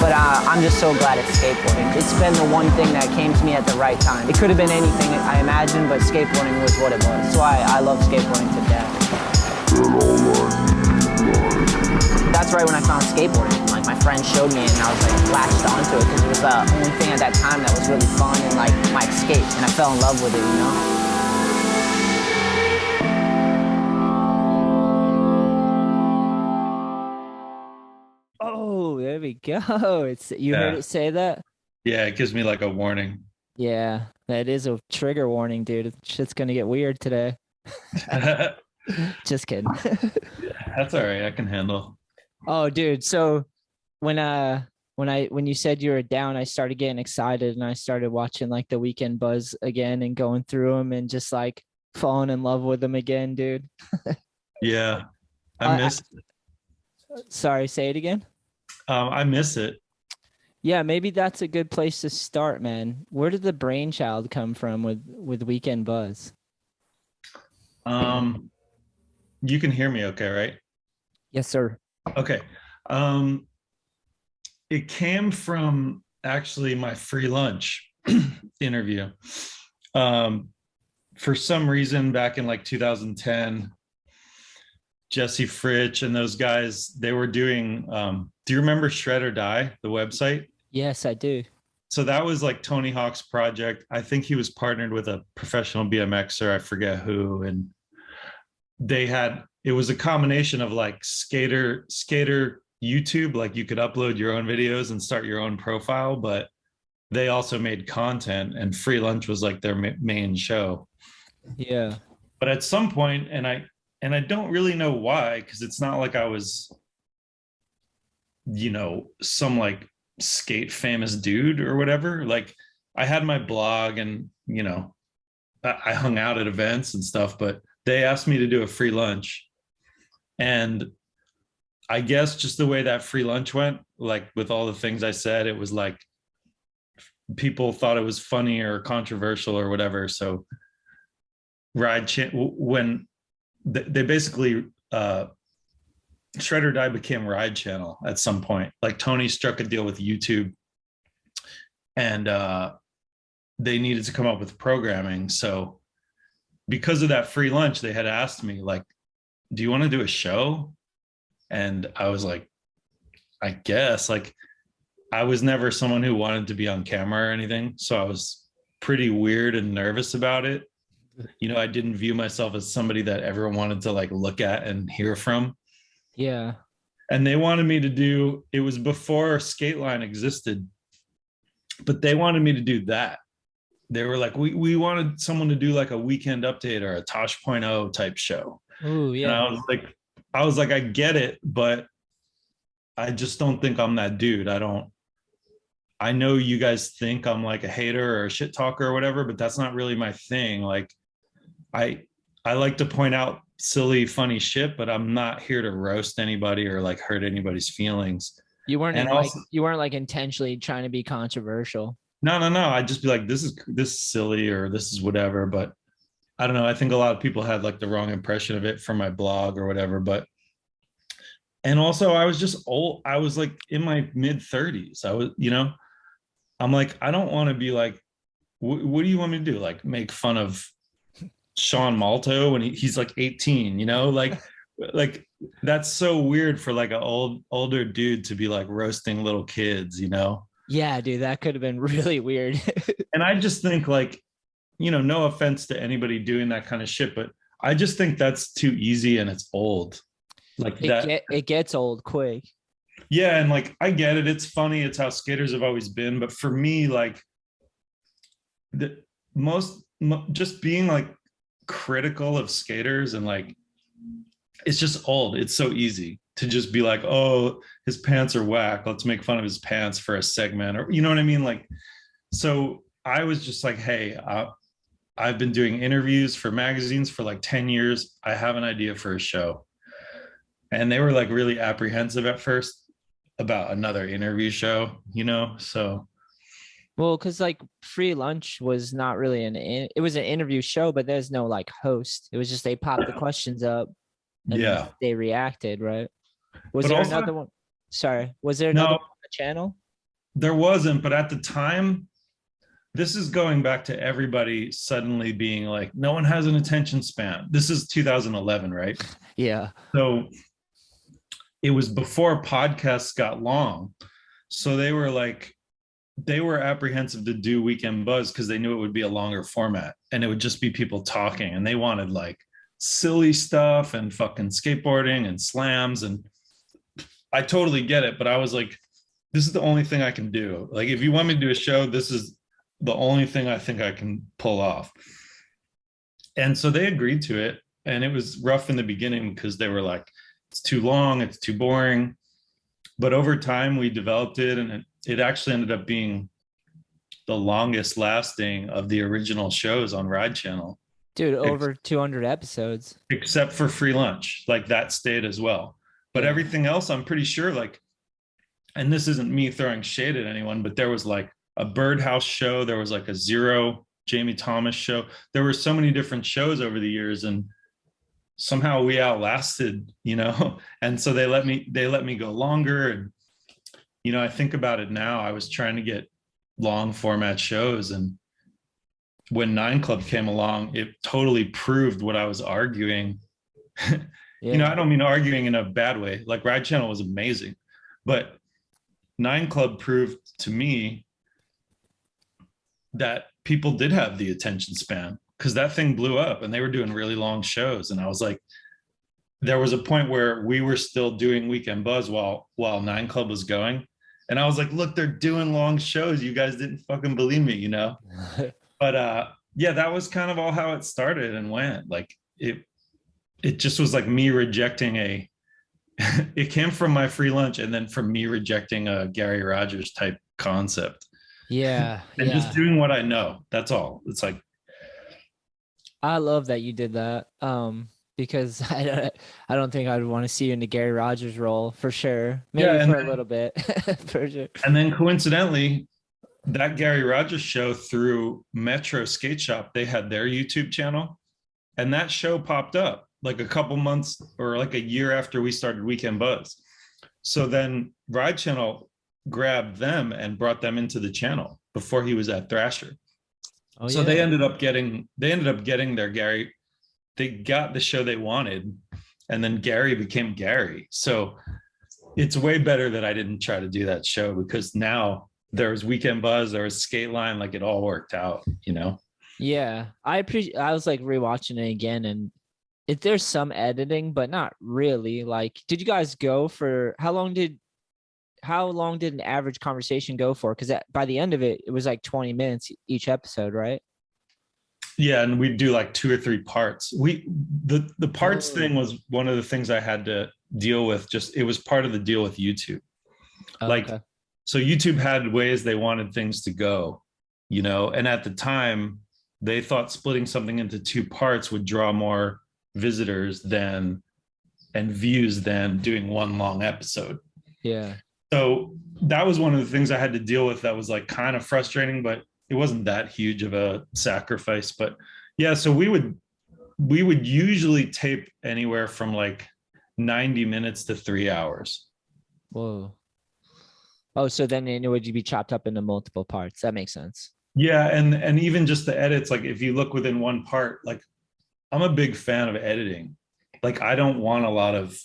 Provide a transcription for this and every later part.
But I'm just so glad it's skateboarding. It's been the one thing that came to me at the right time. It could have been anything I imagined, but skateboarding was what it was. So I love skateboarding to death. That's right when I found skateboarding. Like my friend showed me it and I was like latched onto it because it was the only thing at that time that was really fun and like my escape. And I fell in love with it, you know? Oh, there we go. It's you heard Yeah. it say that? Yeah, it gives me like a warning. Yeah, that is a trigger warning, dude. Shit's gonna get weird today. Just kidding. That's all right. I can handle. Oh, dude. So when you said you were down, I started getting excited and I started watching like the Weekend Buzz again and going through them and just like falling in love with them again, dude. Yeah, I miss. Sorry, say it again. I miss it. Yeah, maybe that's a good place to start, man. Where did the brainchild come from with Weekend Buzz? You can hear me, okay, right? Yes, sir. Okay. It came from actually my free lunch interview. For some reason, back in like 2010, Jesse Fritsch and those guys, they were doing. Do you remember Shred or Die, the website? Yes, I do. So that was like Tony Hawk's project. I think he was partnered with a professional BMXer, I forget who, and it was a combination of like skater YouTube, like you could upload your own videos and start your own profile, but they also made content and free lunch was like their main show. Yeah. But at some point, and I don't really know why, because it's not like I was, some like skate famous dude or whatever. Like I had my blog and, I hung out at events and stuff, but they asked me to do a free lunch. And I guess just the way that free lunch went, like with all the things I said, it was like people thought it was funny or controversial or whatever. So when they basically Shred or Die became Ride Channel at some point. Like Tony struck a deal with YouTube and they needed to come up with programming. So because of that free lunch, they had asked me like, do you want to do a show? And I was like, I guess. Like I was never someone who wanted to be on camera or anything. So I was pretty weird and nervous about it. I didn't view myself as somebody that everyone wanted to like look at and hear from. Yeah. And they wanted me to do, it was before Skateline existed, but they wanted me to do that. They were like, we wanted someone to do like a Weekend Update or a Tosh.0 type show. Oh, yeah. And I was like, I get it, but I just don't think I'm that dude. I know you guys think I'm like a hater or a shit talker or whatever, but that's not really my thing. Like I like to point out silly, funny shit, but I'm not here to roast anybody or like hurt anybody's feelings. You weren't like intentionally trying to be controversial. No. I'd just be like, this is silly or this is whatever. But I don't know. I think a lot of people had like the wrong impression of it from my blog or whatever. And also I was just old. I was like in my mid 30s. I was, I'm like, I don't want to be like, what do you want me to do? Like make fun of Sean Malto when he's like 18, like that's so weird for like an older dude to be like roasting little kids, Yeah, dude, that could have been really weird. And I just think like, no offense to anybody doing that kind of shit, but I just think that's too easy and it's old. Like it gets old quick. Yeah, and like I get it. It's funny. It's how skaters have always been. But for me, like just being like critical of skaters and like it's just old. It's so easy to just be like, oh, his pants are whack. Let's make fun of his pants for a segment, or you know what I mean? Like, so I was just like, hey, I've been doing interviews for magazines for like 10 years. I have an idea for a show. And they were like really apprehensive at first about another interview show, so. Well, because like free lunch was not really it was an interview show, but there's no like host. It was just they popped the questions up and they reacted, right? Was there another one? Sorry, was there another one on the channel? There wasn't, but at the time, this is going back to everybody suddenly being like, no one has an attention span. This is 2011, right? Yeah. So it was before podcasts got long. So they were apprehensive to do Weekend Buzz because they knew it would be a longer format and it would just be people talking, and they wanted like silly stuff and fucking skateboarding and slams. And I totally get it, but I was like, this is the only thing I can do. Like, if you want me to do a show, this is the only thing I think I can pull off. And so they agreed to it. And it was rough in the beginning because they were like, it's too long, it's too boring. But over time, we developed it, and it actually ended up being the longest lasting of the original shows on Ride Channel. Dude, over 200 episodes. Except for Free Lunch, like that stayed as well. But Yeah. everything else, I'm pretty sure, like, and this isn't me throwing shade at anyone, but there was like a Birdhouse show, there was like a Zero Jamie Thomas show. There were so many different shows over the years, and somehow we outlasted, you know. And so they let me go longer. And you know, I think about it now, I was trying to get long format shows, and when 9 Club came along, it totally proved what I was arguing. Yeah. You know, I don't mean arguing in a bad way. Like, Ride Channel was amazing, but 9 Club proved to me that people did have the attention span, because that thing blew up and they were doing really long shows. And I was like, there was a point where we were still doing Weekend Buzz while 9 Club was going. And I was like, look, they're doing long shows. You guys didn't fucking believe me, you know? But yeah, that was kind of all how it started and went. Like, it just was like me rejecting it came from my Free Lunch, and then from me rejecting a Gary Rogers type concept. Yeah. And just doing what I know. That's all. It's like, I love that you did that. Because I don't think I'd want to see you in the Gary Rogers role for sure. Maybe for a little bit. For sure. And then coincidentally, that Gary Rogers show through Metro Skate Shop, they had their YouTube channel, and that show popped up like a couple months or like a year after we started Weekend Buzz. So then Ride Channel grabbed them and brought them into the channel before he was at Thrasher. Oh, so yeah. they ended up getting their Gary. They got the show they wanted, and then Gary became Gary. So it's way better that I didn't try to do that show, because now there was Weekend Buzz, there was Skate Line, like it all worked out, you know? Yeah. I was like rewatching it again, and there's some editing, but not really. Like, did you guys go for how long did an average conversation go for? Because by the end of it, it was like 20 minutes each episode, right? Yeah, and we'd do like 2 or 3 parts. The parts thing was one of the things I had to deal with. Just, it was part of the deal with YouTube. Like, Okay. so YouTube had ways they wanted things to go, you know, and at the time they thought splitting something into 2 parts would draw more visitors and views than doing one long episode. Yeah. So that was one of the things I had to deal with. That was like kind of frustrating, but it wasn't that huge of a sacrifice. But yeah, so we would usually tape anywhere from like 90 minutes to 3 hours. Whoa. Oh, so then it would be chopped up into multiple parts. That makes sense. Yeah, and even just the edits, like if you look within one part, like I'm a big fan of editing. Like, I don't want a lot of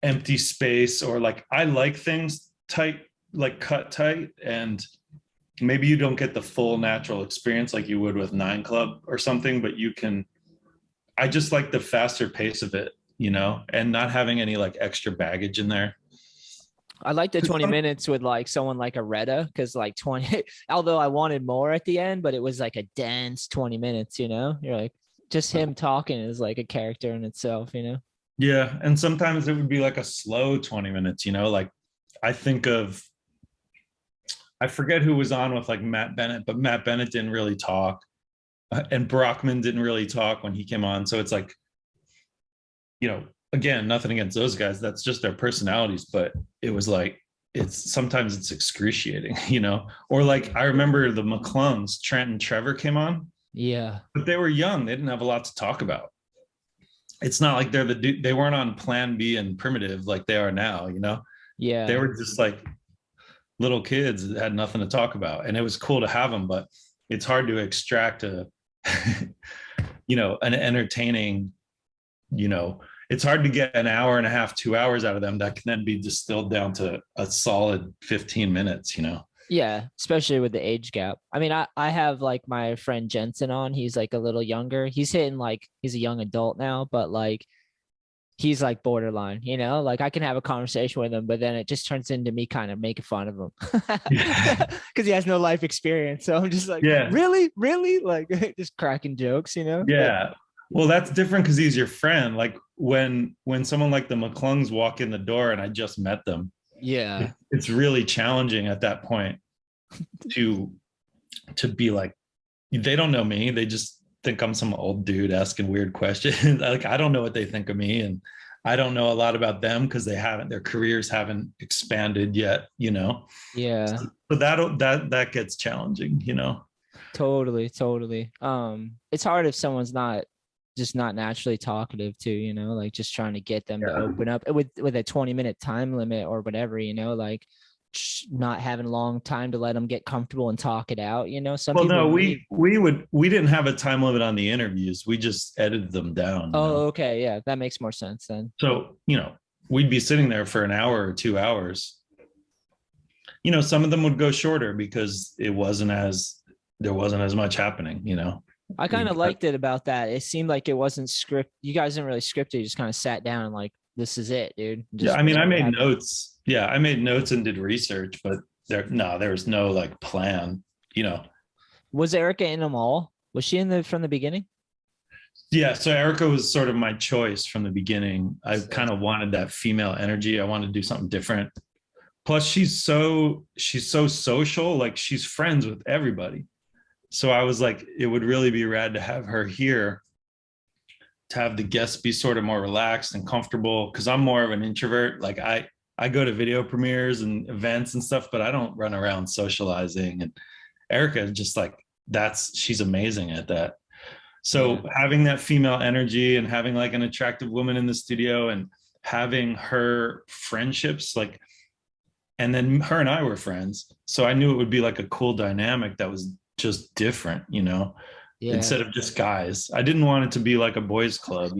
empty space, or like, I like things tight, like cut tight, and maybe you don't get the full natural experience like you would with 9 Club or something, but I just like the faster pace of it, you know, and not having any like extra baggage in there. I like the 20 minutes with like someone like a Retta, because like 20, although I wanted more at the end, but it was like a dense 20 minutes, you know? You're like, just him talking is like a character in itself, you know? Yeah. And sometimes it would be like a slow 20 minutes, you know, like I forget who was on with like Matt Bennett, but Matt Bennett didn't really talk, and Brockman didn't really talk when he came on. So it's like, you know, again, nothing against those guys, that's just their personalities, but it was like, sometimes it's excruciating, you know? Or like, I remember the McClungs, Trent and Trevor came on. Yeah. But they were young, they didn't have a lot to talk about. It's not like they weren't on Plan B and Primitive like they are now, you know? Yeah. They were just like little kids that had nothing to talk about, and it was cool to have them, but it's hard to extract a an entertaining, it's hard to get an hour and a half, 2 hours out of them that can then be distilled down to a solid 15 minutes. Yeah, especially with the age gap. I mean, I have like my friend Jensen on. He's like a little younger. He's hitting like he's a young adult now, but like he's like borderline, like I can have a conversation with him, but then it just turns into me kind of making fun of him because he has no life experience. So I'm just like, Yeah. really, like just cracking jokes, Yeah. Well, that's different because he's your friend. Like when someone like the McClungs walk in the door and I just met them, yeah, it's really challenging at that point to be like, they don't know me. They just think I'm some old dude asking weird questions. Like, I don't know what they think of me, and I don't know a lot about them because their careers haven't expanded yet, Yeah. So that gets challenging, Totally. It's hard if someone's not naturally talkative too, like just trying to get them to open up with a 20-minute time limit or whatever, like not having a long time to let them get comfortable and talk it out. We didn't have a time limit on the interviews. We just edited them down. Okay. Yeah. That makes more sense then. So, we'd be sitting there for an hour or 2 hours. Some of them would go shorter because there wasn't as much happening, I kind of liked it about that. It seemed like it wasn't script. You guys didn't really script it. You just kind of sat down and like, this is it, dude. Yeah, I mean, I made notes. Yeah, I made notes and did research, but there was no like plan, Was Erica in them all? Was she in from the beginning? Yeah, so Erica was sort of my choice from the beginning. I kind of wanted that female energy. I wanted to do something different. Plus, she's so social. Like, she's friends with everybody. So I was like, it would really be rad to have her here, to have the guests be sort of more relaxed and comfortable, because I'm more of an introvert. Like I go to video premieres and events and stuff, but I don't run around socializing. And Erica is just like, she's amazing at that. So having that female energy and having like an attractive woman in the studio and having her friendships, like, and then her and I were friends. So I knew it would be like a cool dynamic that was just different, instead of just guys. I didn't want it to be like a boys club,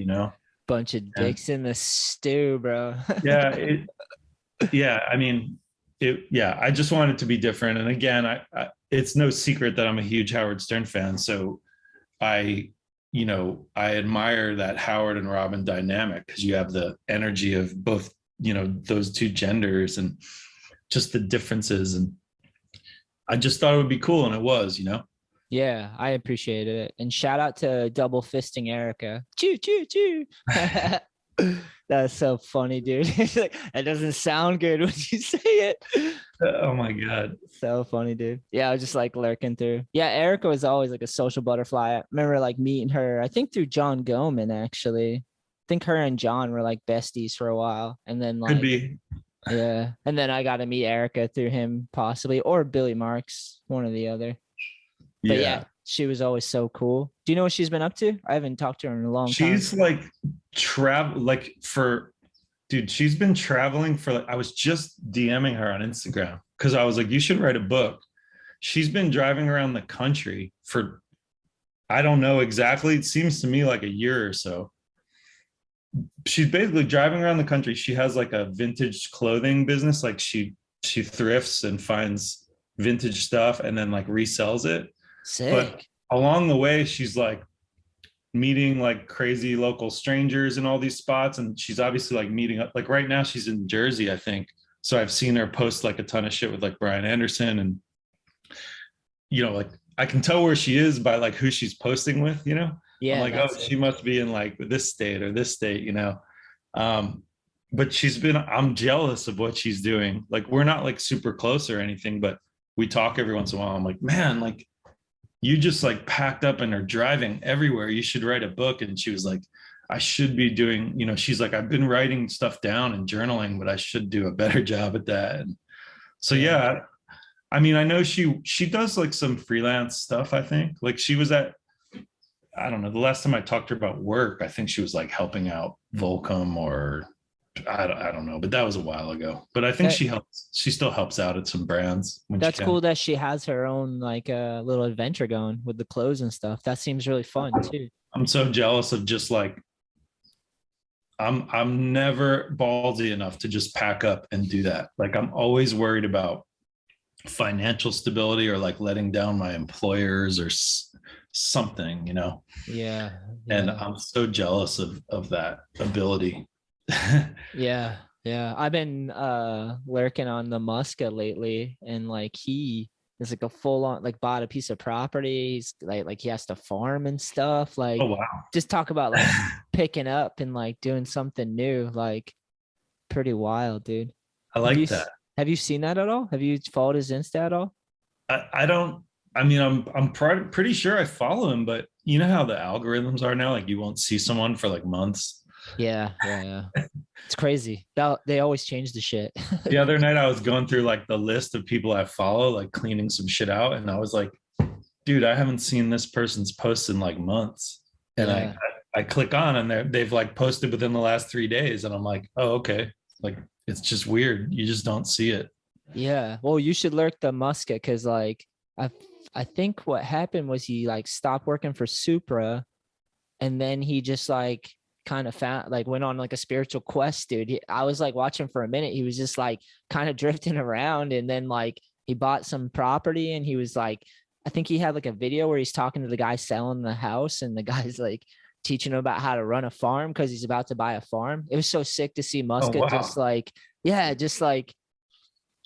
Bunch of dicks in the stew, bro. I mean, I just want it to be different. And again, I it's no secret that I'm a huge Howard Stern fan. So I admire that Howard and Robin dynamic, because you have the energy of both, those two genders and just the differences. And I just thought it would be cool, and it was, Yeah, I appreciated it. And shout out to double fisting Erica. Choo, choo, choo. That's so funny, dude. Like, that doesn't sound good when you say it. Oh my God. So funny, dude. Yeah, I was just like lurking through. Yeah, Erica was always like a social butterfly. I remember like meeting her, I think through John Goman, actually. I think her and John were like besties for a while. And then like, could be. Yeah. And then I got to meet Erica through him, possibly, or Billy Marks, one or the other. But yeah, she was always so cool. Do you know what she's been up to? I haven't talked to her in a long time. She's like she's been traveling for like, I was just DMing her on Instagram because I was like, you should write a book. She's been driving around the country for, I don't know exactly, it seems to me like a year or so. She's basically driving around the country. She has like a vintage clothing business. Like she thrifts and finds vintage stuff and then like resells it. Sick. But along the way, she's like meeting like crazy local strangers in all these spots. And she's obviously like meeting up. Like right now she's in Jersey, I think. So I've seen her post like a ton of shit with like Brian Anderson. And, like I can tell where she is by like who she's posting with, Yeah, I'm like, oh, she must be in like this state or this state, but I'm jealous of what she's doing. Like, we're not like super close or anything, but we talk every once in a while. I'm like, man, like you just like packed up and are driving everywhere. You should write a book. And she was like, I should be doing, she's like, I've been writing stuff down and journaling, but I should do a better job at that. And so, yeah, I mean, I know she does like some freelance stuff, I think. Like she was I don't know, the last time I talked to her about work, I think she was like helping out Volcom or I don't know, but that was a while ago. But I think That, she still helps out at some brands when she that's can. cool that she has her own like little adventure going with the clothes and stuff. That seems really fun too. I'm so jealous of just like I'm never ballsy enough to just pack up and do that. Like I'm always worried about financial stability or like letting down my employers or something, you know. Yeah, And yeah. I'm so jealous of that ability. Yeah, yeah. I've been lurking on the Muska lately, and like he is like a full on like bought a piece of property. He's like he has to farm and stuff. Oh Like wow. just talk about like picking up and like doing something new. Like pretty wild, dude. I Have you like that. have you seen that at all? Have you followed his Insta at all? I don't. I mean, I'm pretty sure I follow him, but you know how the algorithms are now. Like you won't see someone for like months. Yeah, yeah, yeah. It's crazy. They always change the shit. The other night I was going through like the list of people I follow, like cleaning some shit out, and I was like, dude, I haven't seen this person's post in like months. And Yeah. I click on and they've like posted within the last 3 days, and I'm like, oh okay, like it's just weird. You just don't see it. Yeah. Well, you should lurk the Muska because like I I think what happened was he like stopped working for Supra and then he just like kind of found like went on like a spiritual quest, dude. I was like watching for a minute. He was just like kind of drifting around and then like he bought some property and he was like, I think he had like a video where he's talking to the guy selling the house and the guy's like teaching him about how to run a farm because he's about to buy a farm. It was so sick to see Oh Muska just wow. like, yeah, just like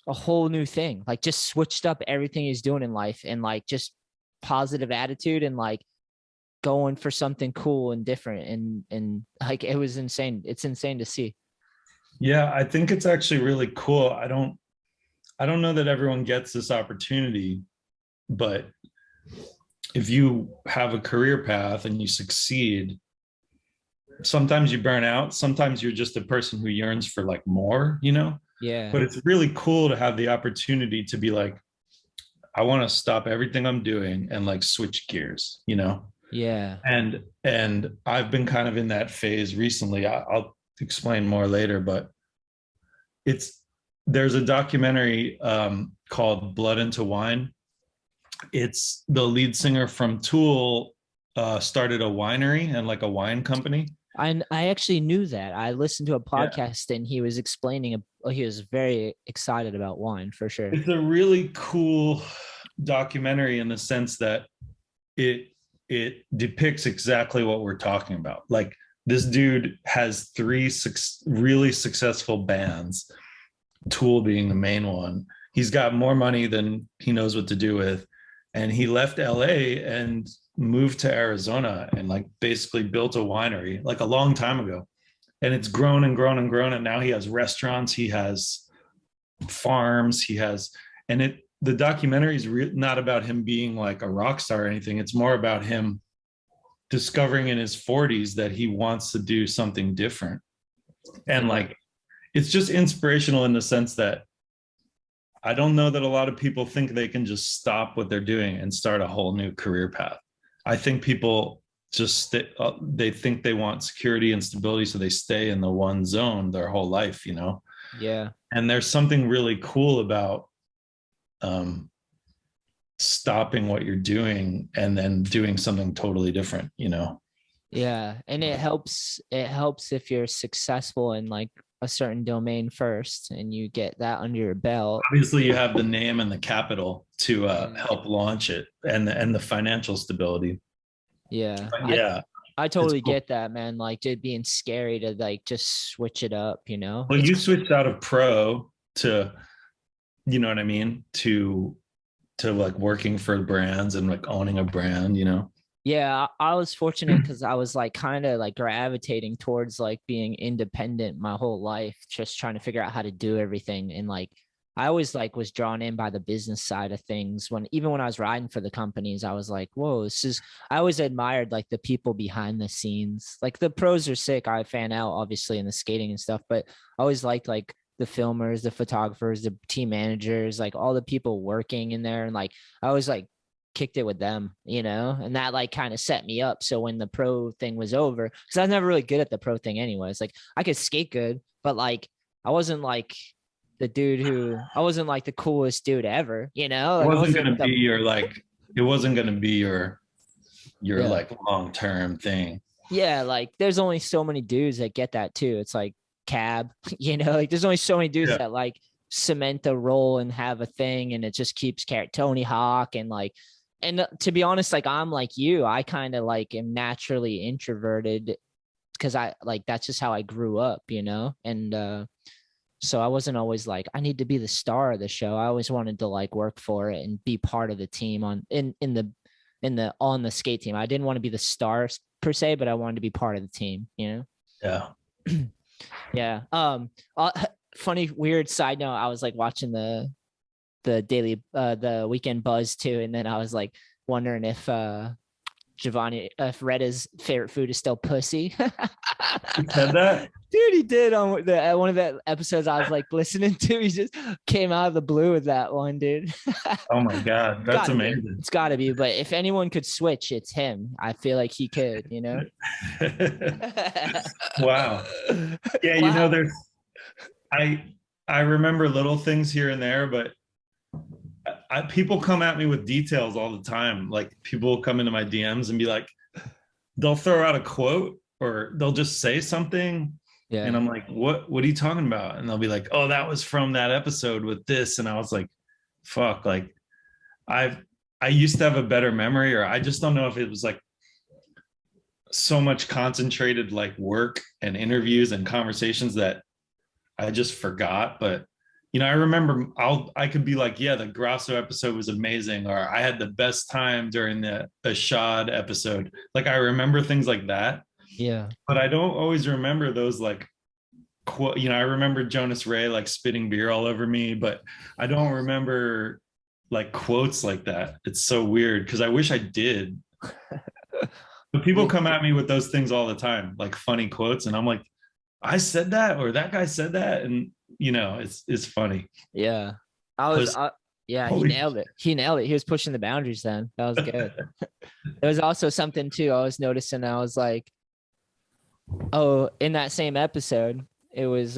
a whole new thing, like just switched up everything he's doing in life and like just positive attitude and like going for something cool and different and like it was insane. It's insane to see. Yeah, I think it's actually really cool. I don't know that everyone gets this opportunity, but if you have a career path and you succeed, sometimes you burn out, sometimes you're just a person who yearns for like more, you know. Yeah, But it's really cool to have the opportunity to be like, I want to stop everything I'm doing and like switch gears, you know. yeah. And I've been kind of in that phase recently. I'll explain more later, but it's there's a documentary called Blood into Wine. It's the lead singer from Tool started a winery and like a wine company. I actually knew that. I listened to a Yeah, podcast and he was explaining he was very excited about wine for sure. it's a really cool documentary in the sense that it it depicts exactly what we're talking about. Like this dude has really successful bands, Tool being the main one. He's got more money than he knows what to do with, and he left LA and moved to Arizona and like basically built a winery like a long time ago. And it's grown and grown and grown, and now he has restaurants, he has farms, he has, and the documentary is not about him being like a rock star or anything. It's more about him discovering in his 40s that he wants to do something different. And Yeah. like it's just inspirational in the sense that I don't know that a lot of people think they can just stop what they're doing and start a whole new career path. I think people just they think they want security and stability, so they stay in the one zone their whole life, you know. Yeah. And there's something really cool about um, stopping what you're doing and then doing something totally different, you know. Yeah. And it helps if you're successful in like a certain domain first and you get that under your belt. Obviously, you have the name and the capital to Yeah. help launch it, and the financial stability. Yeah. But I yeah, I it's totally cool. get that, man. Like just being scary to like just switch it up, you know? Well, It's you switched out of pro to, you know what I mean, to like working for brands and like owning a brand, you know. yeah, I was fortunate because I was like kind of like gravitating towards like being independent my whole life, just trying to figure out how to do everything. And like I always like was drawn in by the business side of things when even when I was riding for the companies, I was like, whoa, this is I always admired like the people behind the scenes. Like the pros are sick. I fan out obviously in the skating and stuff, but I always liked like the filmers, the photographers, the team managers, like all the people working in there. And like I was like kicked it with them, you know, and that like kind of set me up. So when the pro thing was over, because I was never really good at the pro thing anyways, like I could skate good, but like I wasn't like the dude who, I wasn't like the coolest dude ever, you know, It like I wasn't wasn't gonna be your like. It wasn't gonna be your Yeah. like long-term thing. Yeah, like there's only so many dudes that get that too. It's like cab, you know, like there's only so many dudes Yeah. that like cement a role and have a thing, and it just keeps Tony Hawk and like, and to be honest, like I'm like you, I kind of like am naturally introverted because I like that's just how I grew up, you know, and so I wasn't always like I need to be the star of the show. I always wanted to like work for it and be part of the team on the skate team. I didn't want to be the star per se, but I wanted to be part of the team, you know? Yeah. Yeah. Funny, weird side note. I was like watching the weekend buzz too. And then I was like wondering if if Retta's favorite food is still pussy. You said that? Dude, he did on one of the episodes I was like listening to. He just came out of the blue with that one, dude. Oh my God, that's amazing. It's gotta be, but if anyone could switch, it's him. I feel like he could, you know. Wow. Yeah, you know, there's I remember little things here and there, but people come at me with details all the time. Like people will come into my DMs and be like, they'll throw out a quote or they'll just say something. Yeah. And I'm like, what are you talking about? And they'll be like, oh, that was from that episode with this. And I was like, fuck, like I used to have a better memory, or I just don't know if it was like so much concentrated like work and interviews and conversations that I just forgot. But you know, I remember I could be like, yeah, the Grasso episode was amazing, or I had the best time during the Shad episode. Like I remember things like that. Yeah. But I don't always remember those like quote, you know, I remember Jonas Ray like spitting beer all over me, but I don't remember like quotes like that. It's so weird because I wish I did. But people come at me with those things all the time, like funny quotes, and I'm like, I said that, or that guy said that, and you know, it's funny. Yeah. Yeah, he nailed it. He was pushing the boundaries then. That was good. There was also something too I was noticing. I was like, oh, in that same episode, it was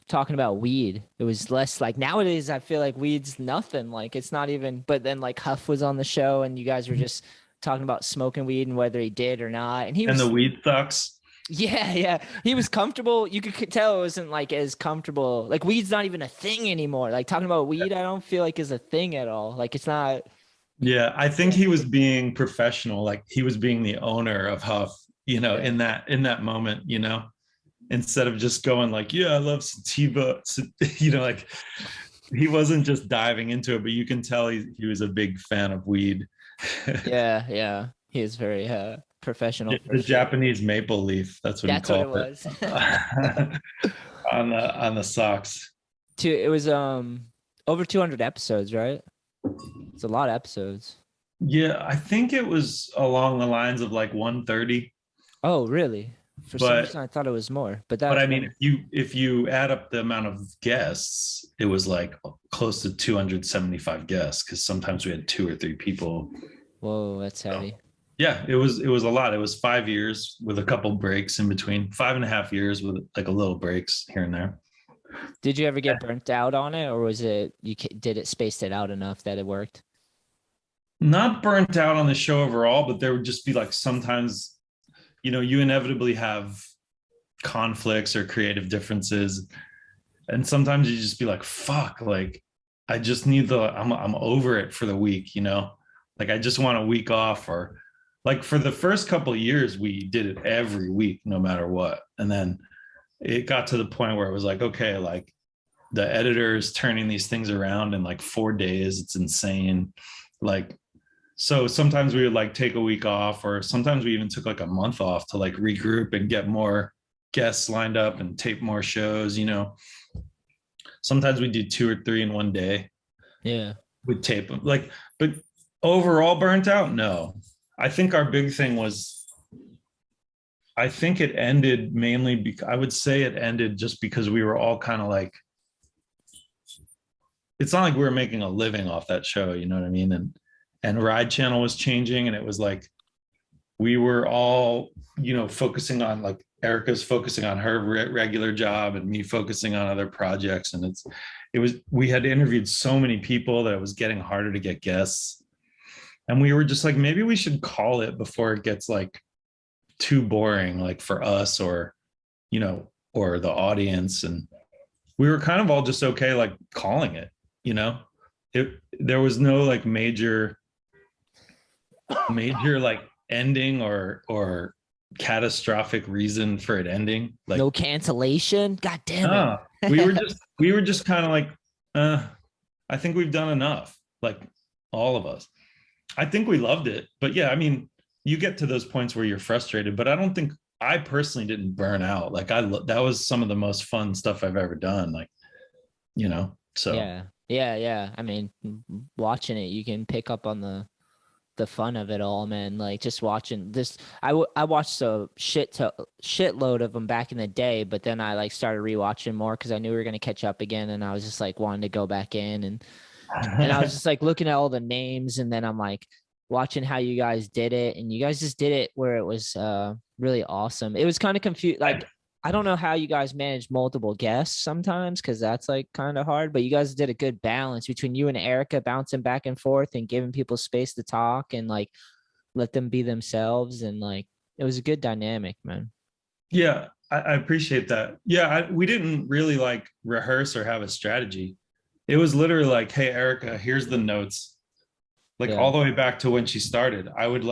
talking about weed. It was less like nowadays I feel like weed's nothing. Like it's not even, but then like Huff was on the show and you guys were just talking about smoking weed and whether he did or not. And the weed sucks. Yeah. He was comfortable. You could tell it wasn't like as comfortable. Like weed's not even a thing anymore. Like talking about weed, I don't feel like is a thing at all. Like it's not. Yeah, I think he was being professional. Like he was being the owner of Huff, you know, in that moment, you know, instead of just going like, yeah, I love sativa, you know, like he wasn't just diving into it, but you can tell he was a big fan of weed. Yeah. He is very professional. The Japanese maple leaf. That's what he called it. on the socks. It was over 200 episodes, right? It's a lot of episodes. Yeah, I think it was along the lines of like 130. Oh, really? For some reason, I thought it was more. But I mean, if you add up the amount of guests, it was like close to 275 guests because sometimes we had 2 or 3 people. Whoa, that's heavy. Yeah, it was a lot. It was 5 years with a couple breaks in between, 5.5 years with like a little breaks here and there. Did you ever get burnt out on it, or was it did it spaced it out enough that it worked? Not burnt out on the show overall, but there would just be like sometimes, you know, you inevitably have conflicts or creative differences, and sometimes you just be like, fuck, like I just need I'm over it for the week, you know, like I just want a week off. Or like for the first couple of years we did it every week no matter what, and then it got to the point where it was like, okay, like the editor is turning these things around in like 4 days. It's insane. Like, so sometimes we would like take a week off, or sometimes we even took like a month off to like regroup and get more guests lined up and tape more shows, you know. Sometimes we do 2 or 3 in one day. Yeah. We'd tape them. Like, but overall burnt out? No. I think our big thing was, I think it ended mainly because I would say it ended just because we were all kind of like, it's not like we were making a living off that show, you know what I mean? and Ride Channel was changing, and it was like we were all, you know, focusing on, like, Erica's focusing on her regular job and me focusing on other projects. And we had interviewed so many people that it was getting harder to get guests. And we were just like, maybe we should call it before it gets like too boring, like for us or, you know, or the audience. And we were kind of all just okay, like calling it, you know, there was no like major like ending or catastrophic reason for it ending. Like no cancellation. God damn it. we were just kind of like, I think we've done enough, like all of us. I think we loved it, but yeah, I mean, you get to those points where you're frustrated, but I personally didn't burn out. Like that was some of the most fun stuff I've ever done. Like, you know, so. Yeah. I mean, watching it, you can pick up on the fun of it all, man. Like just watching this, I watched a shitload of them back in the day, but then I like started rewatching more because I knew we were gonna catch up again, and I was just like wanting to go back in, and I was just like looking at all the names, and then I'm like watching how you guys did it, and you guys just did it where it was really awesome. It was kind of confused, like I don't know how you guys manage multiple guests sometimes, because that's like kind of hard, but you guys did a good balance between you and Erica bouncing back and forth and giving people space to talk and like let them be themselves. And like, it was a good dynamic, man. Yeah, I appreciate that. Yeah, we didn't really like rehearse or have a strategy. It was literally like, hey, Erica, here's the notes. Like all the way back to when she started, I would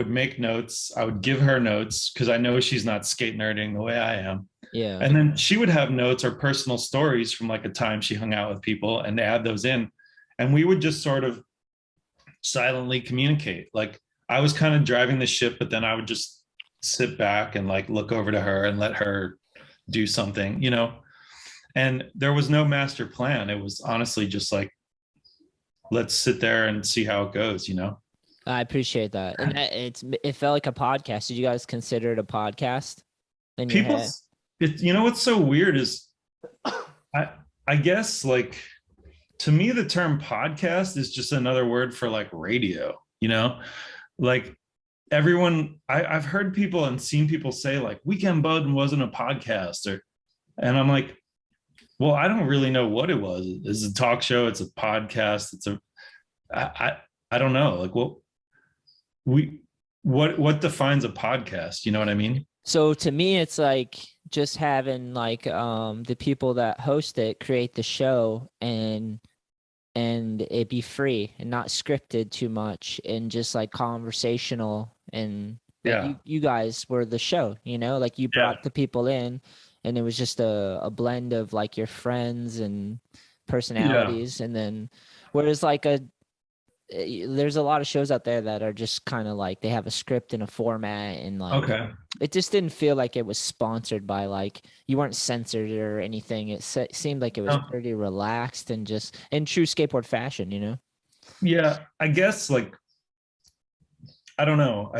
make notes. I would give her notes because I know she's not skate nerding the way I am. Yeah. And then she would have notes or personal stories from like a time she hung out with people and add those in. And we would just sort of silently communicate. Like I was kind of driving the ship, but then I would just sit back and like look over to her and let her do something, you know? And there was no master plan. It was honestly just like, let's sit there and see how it goes, you know? I appreciate that. And it felt like a podcast. Did you guys consider it a podcast? You know, what's so weird is I guess like, to me, the term podcast is just another word for like radio, you know, like I've heard people and seen people say like Weekend Bud wasn't a podcast and I'm like, well, I don't really know what it was. It's a talk show. It's a podcast. I don't know. Like, what defines a podcast? You know what I mean? So to me, it's like just having like the people that host it create the show and it be free and not scripted too much and just like conversational. And you guys were the show, you know, like you brought the people in and it was just a blend of like your friends and personalities. And then whereas like there's a lot of shows out there that are just kind of like they have a script and a format and like it just didn't feel like it was sponsored by like you weren't censored or anything. It seemed like it was pretty relaxed and just in true skateboard fashion, you know? Yeah, I guess like I don't know.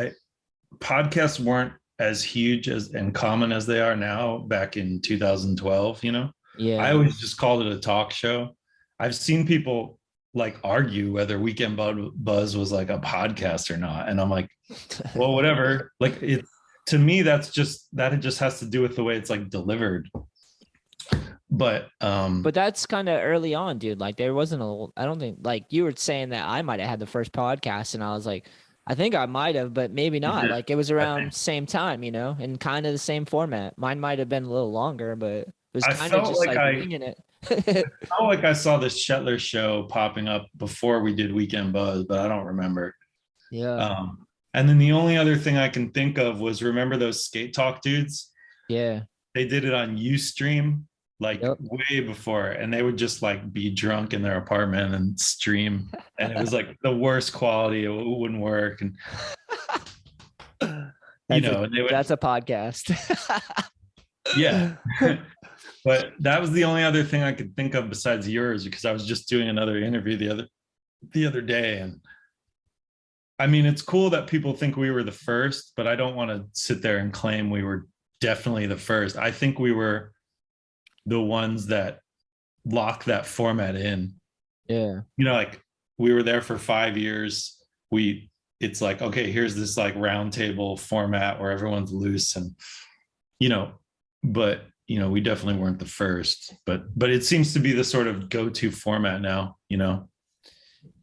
Podcasts weren't as huge and common as they are now back in 2012, you know? Yeah. I always just called it a talk show. I've seen people like argue whether Weekend Buzz was like a podcast or not, and I'm like, well, whatever. Like to me, that just has to do with the way it's like delivered. But that's kind of early on, dude. Like there wasn't I don't think like you were saying that I might have had the first podcast, and I was like, I think I might have, but maybe not. Like it was around same time, you know, and kind of the same format. Mine might have been a little longer, but it was kind of just like winging it. I felt like I saw this Shetler show popping up before we did Weekend Buzz, but I don't remember. Yeah. And then the only other thing I can think of was, remember those Skate Talk dudes? Yeah. They did it on Ustream like way before, and they would just like be drunk in their apartment and stream, and it was like the worst quality. It wouldn't work, and that's a podcast. Yeah. But that was the only other thing I could think of besides yours, because I was just doing another interview the other day. And I mean, it's cool that people think we were the first, but I don't want to sit there and claim we were definitely the first. I think we were the ones that locked that format in. Yeah. You know, like we were there for 5 years. It's like, okay, here's this like round table format where everyone's loose and, you know, but, you know, we definitely weren't the first, but it seems to be the sort of go-to format now, you know.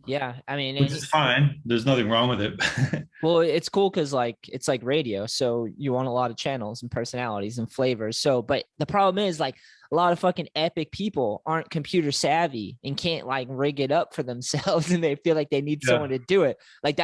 Yeah, I mean, Which is fine. There's nothing wrong with it. well, it's cool because like it's like radio, so you want a lot of channels and personalities and flavors. So, but the problem is like a lot of fucking epic people aren't computer savvy and can't like rig it up for themselves, and they feel like they need someone to do it. Like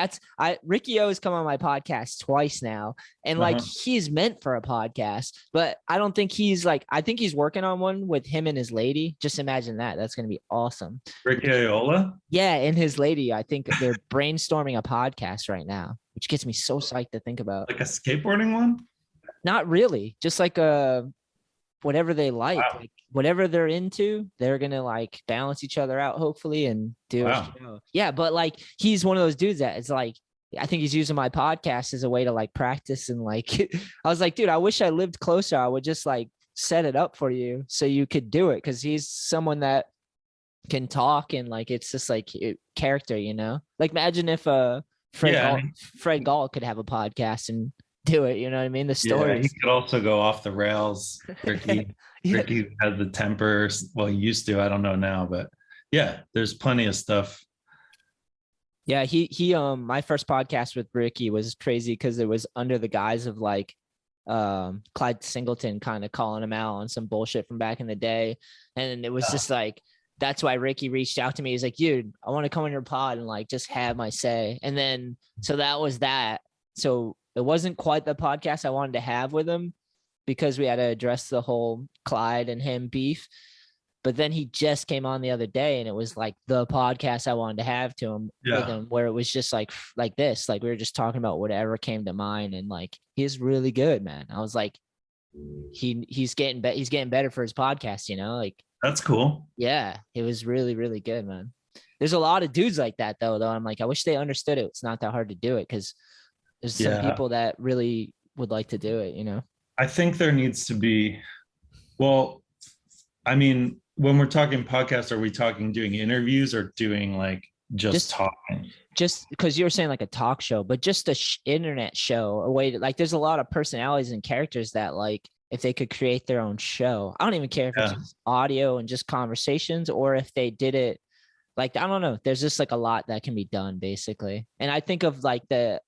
Ricky O has come on my podcast twice now, and like he's meant for a podcast, but I don't think he's like, I think he's working on one with him and his lady. Just imagine that. That's gonna be awesome. Ricky Ayola? Yeah, and his lady, I think they're brainstorming a podcast right now, which gets me so psyched to think about. Like a skateboarding one? Not really, just like whatever they like, Wow. like whatever they're into, they're gonna like balance each other out, hopefully, and do a show. Yeah, but like he's one of those dudes that is like, I think he's using my podcast as a way to like practice and like I was like, dude, I wish I lived closer. I would just like set it up for you so you could do it, because he's someone that can talk and like it's just like character, you know. Like imagine if Fred Gall could have a podcast and do it, you know what I mean? The stories. Yeah, he could also go off the rails. Ricky has the temper. Well, he used to. I don't know now, but yeah, there's plenty of stuff. Yeah, he my first podcast with Ricky was crazy because it was under the guise of like Clyde Singleton kind of calling him out on some bullshit from back in the day, and it was just like, that's why Ricky reached out to me. He's like, dude, I want to come on your pod and like just have my say. And then so that was that. So it wasn't quite the podcast I wanted to have with him because we had to address the whole Clyde and him beef. But then he just came on the other day and it was like the podcast I wanted to have with him, where it was just like this, like we were just talking about whatever came to mind. And like, he's really good, man. I was like, he's getting better for his podcast, you know, like that's cool. Yeah, it was really, really good, man. There's a lot of dudes like that though. I'm like, I wish they understood it. It's not that hard to do it because there's some people that really would like to do it, you know? I think there needs to be, well, I mean, when we're talking podcasts, are we talking doing interviews or doing like just talking? Just because you were saying like a talk show, but just a internet show, a way to like, there's a lot of personalities and characters that like, if they could create their own show, I don't even care if it's just audio and just conversations, or if they did it like, I don't know, there's just like a lot that can be done basically. And I think of like the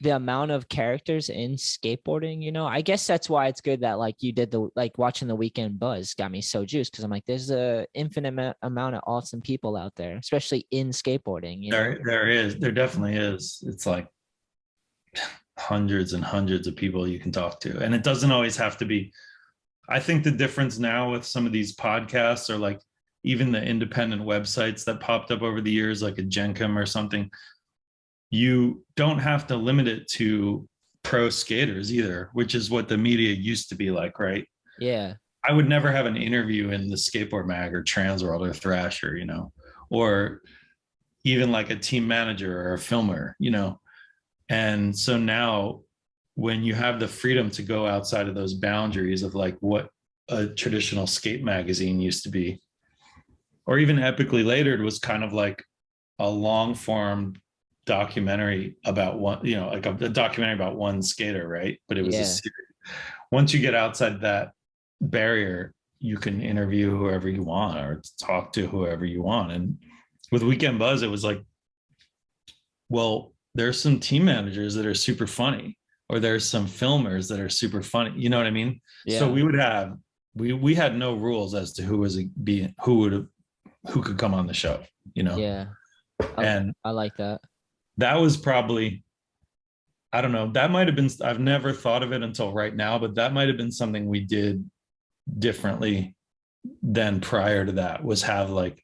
amount of characters in skateboarding, you know, I guess that's why it's good that like you did like watching the Weekend Buzz got me so juiced, because I'm like, there's a infinite amount of awesome people out there, especially in skateboarding. You know? There definitely is. It's like hundreds and hundreds of people you can talk to, and it doesn't always have to be. I think the difference now with some of these podcasts, or like even the independent websites that popped up over the years, like a Jenkem or something, you don't have to limit it to pro skaters either, which is what the media used to be like, right? Yeah. I would never have an interview in the Skateboard Mag or Transworld or Thrasher, you know, or even like a team manager or a filmer, you know. And so now when you have the freedom to go outside of those boundaries of like what a traditional skate magazine used to be, or even Epically Latered was kind of like a long form documentary about one, you know, like a documentary about one skater, right? But it was a series. Once you get outside that barrier, you can interview whoever you want or talk to whoever you want. And with Weekend Buzz, it was like, well, there's some team managers that are super funny, or there's some filmers that are super funny. You know what I mean? Yeah. So we would have, we had no rules as to who could come on the show, you know? Yeah. And I like that. That was probably, I don't know, that might've been, I've never thought of it until right now, but that might've been something we did differently than prior to that, was have like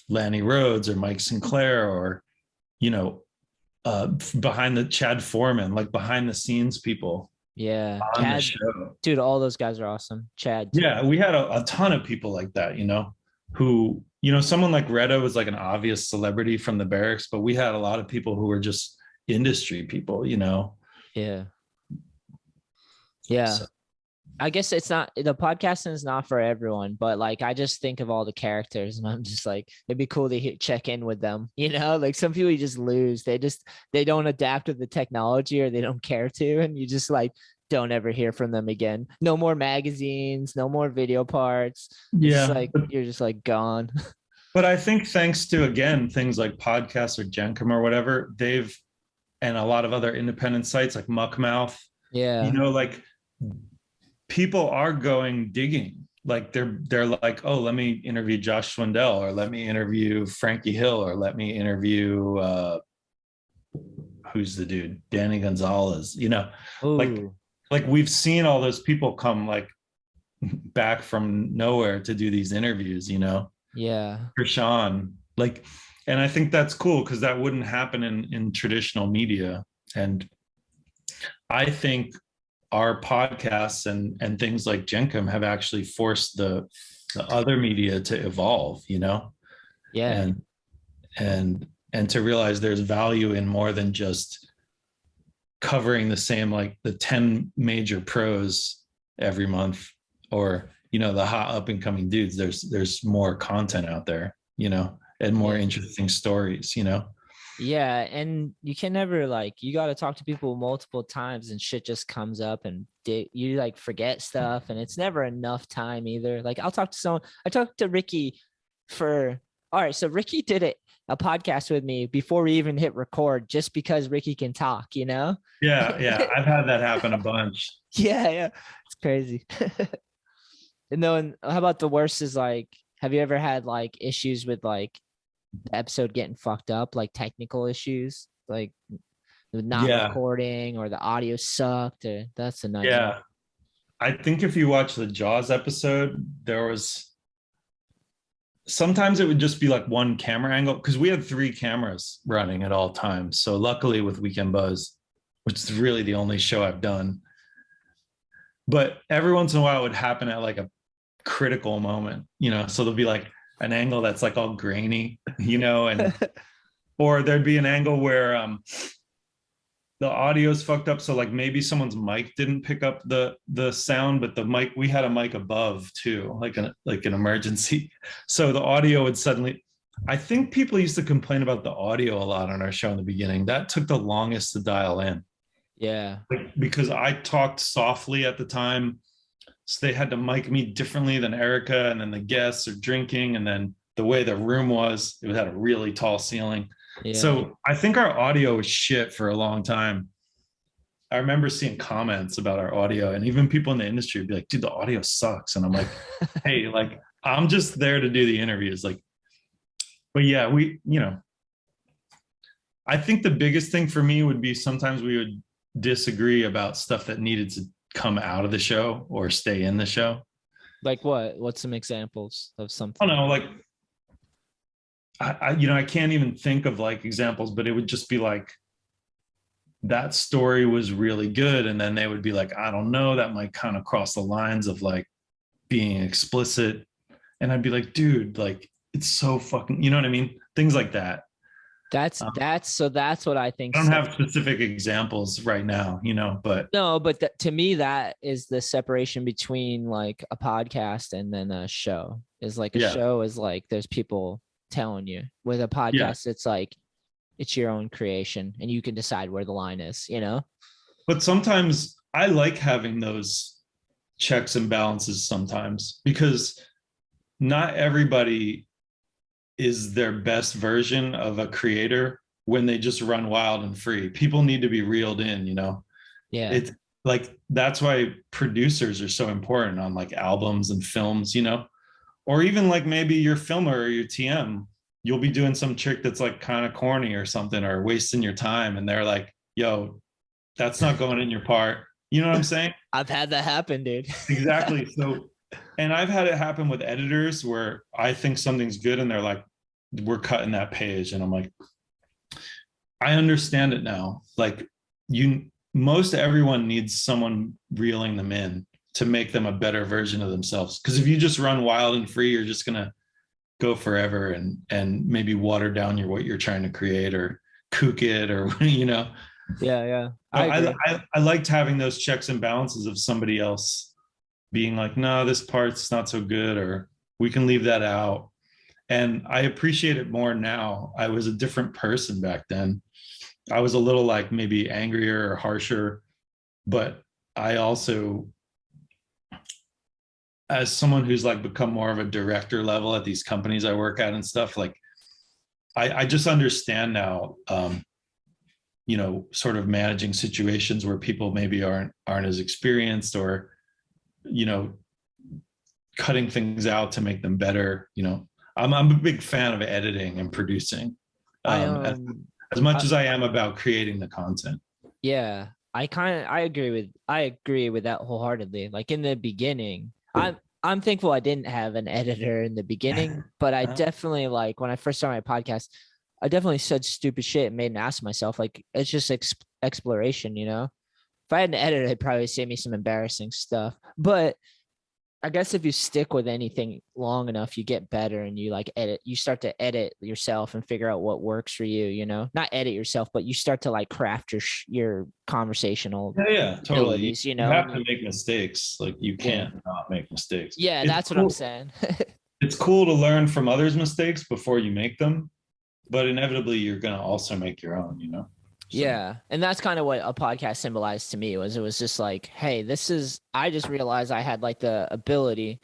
Lanny Rhodes or Mike Sinclair, or, you know, behind the Chad Foreman, like behind the scenes people. Yeah. On Chad, the show. Dude, all those guys are awesome. Chad too. Yeah, we had a ton of people like that, you know, who, you know, someone like Retta was like an obvious celebrity from the barracks, but we had a lot of people who were just industry people, you know? Yeah. Yeah. I guess it's not, the podcasting is not for everyone, but like I just think of all the characters and I'm just like, it'd be cool to check in with them, you know, like some people you just lose. They don't adapt to the technology or they don't care to, and you just like don't ever hear from them again. No more magazines, no more video parts. It's just Yeah. like you're just like gone. But I think thanks to, again, things like podcasts or Jenkem or whatever, and a lot of other independent sites like Muckmouth, Yeah. like people are going digging. Like they're like, oh, let me interview Josh Swindell, or let me interview Frankie Hill, or let me interview who's the dude, Danny Gonzalez. Like Oh, like we've seen all those people come like back from nowhere to do these interviews. yeah. For Sean, like, and I think that's cool because that wouldn't happen in traditional media. And I think our podcasts and things like Jenkem have actually forced the other media to evolve, Yeah. and and to realize there's value in more than just covering the same, like the 10 major pros every month, or the hot up and coming dudes. There's more content out there, and more Yeah. interesting stories. Yeah, and you can never like, you got to talk to people multiple times and shit just comes up and you like forget stuff, and it's never enough time either. Like I'll talk to someone. I talked to Ricky for, all right, so Ricky did a podcast with me before we even hit record just because Ricky can talk, Yeah, I've had that happen a bunch. Yeah, it's crazy. And then how about the worst is like, have you ever had like issues with like the episode getting fucked up, like technical issues, like not Yeah, recording or the audio sucked, or that's a nightmare. yeah. I think if you watch the Jaws episode, there was sometimes it would just be like one camera angle, because we had 3 cameras running at all times. So luckily with Weekend Buzz, which is really the only show I've done, but every once in a while it would happen at like a critical moment, so there'll be like an angle that's like all grainy, and or there'd be an angle where the audio's fucked up, so like maybe someone's mic didn't pick up the sound, but the mic, we had a mic above too, like an emergency, so the audio would suddenly, I think people used to complain about the audio a lot on our show in the beginning. That took the longest to dial in, Yeah. because I talked softly at the time, so they had to mic me differently than Erica, and then the guests are drinking, and then the way the room was, it had a really tall ceiling. Yeah. So I think our audio was shit for a long time. I remember seeing comments about our audio, and even people in the industry would be like, dude, the audio sucks. And I'm like, hey, like, I'm just there to do the interviews. Like, but yeah, I think the biggest thing for me would be sometimes we would disagree about stuff that needed to come out of the show or stay in the show. Like what? What's some examples of something? I don't know, like I can't even think of like examples, but it would just be like, that story was really good, and then they would be like, I don't know, that might kind of cross the lines of like being explicit, and I'd be like, dude, like it's so fucking, you know what I mean? Things like that. That's what I think. I don't have specific examples right now, but no, but to me, that is the separation between like a podcast and then a show. Is like a show is like there's people telling you. With a podcast, it's like it's your own creation, and you can decide where the line is, But sometimes I like having those checks and balances sometimes, because not everybody is their best version of a creator when they just run wild and free. People need to be reeled in, Yeah. It's like, that's why producers are so important on like albums and films, or even like maybe your filmer or your TM, you'll be doing some chick that's like kind of corny or something, or wasting your time, and they're like, yo, that's not going in your part. You know what I'm saying? I've had that happen, dude. Exactly. So, and I've had it happen with editors where I think something's good and they're like, we're cutting that page. And I'm like, I understand it now. Like, most everyone needs someone reeling them in to make them a better version of themselves. Because if you just run wild and free, you're just gonna go forever and maybe water down what you're trying to create, or kook it, or Yeah. I liked having those checks and balances of somebody else being like, no, this part's not so good, or we can leave that out. And I appreciate it more now. I was a different person back then. I was a little like maybe angrier or harsher, but I also, as someone who's like become more of a director level at these companies I work at and stuff, like I just understand now, you know, sort of managing situations where people maybe aren't as experienced, or, you know, cutting things out to make them better. You know, I'm a big fan of editing and producing, as much as I am about creating the content. Yeah, I agree with that wholeheartedly. Like in the beginning, I'm thankful I didn't have an editor in the beginning, but I definitely, like when I first started my podcast, I definitely said stupid shit and made an ass of myself. Like it's just exploration, you know. If I had an editor, it'd probably save me some embarrassing stuff. But I guess if you stick with anything long enough, you get better, and you like edit, you start to edit yourself and figure out what works for you, you know, not edit yourself, but you start to like craft your conversational Yeah, totally. abilities, you know. You have to make mistakes. Like you can't not make mistakes. Yeah, that's what I'm saying. It's cool to learn from others' mistakes before you make them, but inevitably you're going to also make your own, you know? So. Yeah. And that's kind of what a podcast symbolized to me. It was just like, hey, I just realized I had like the ability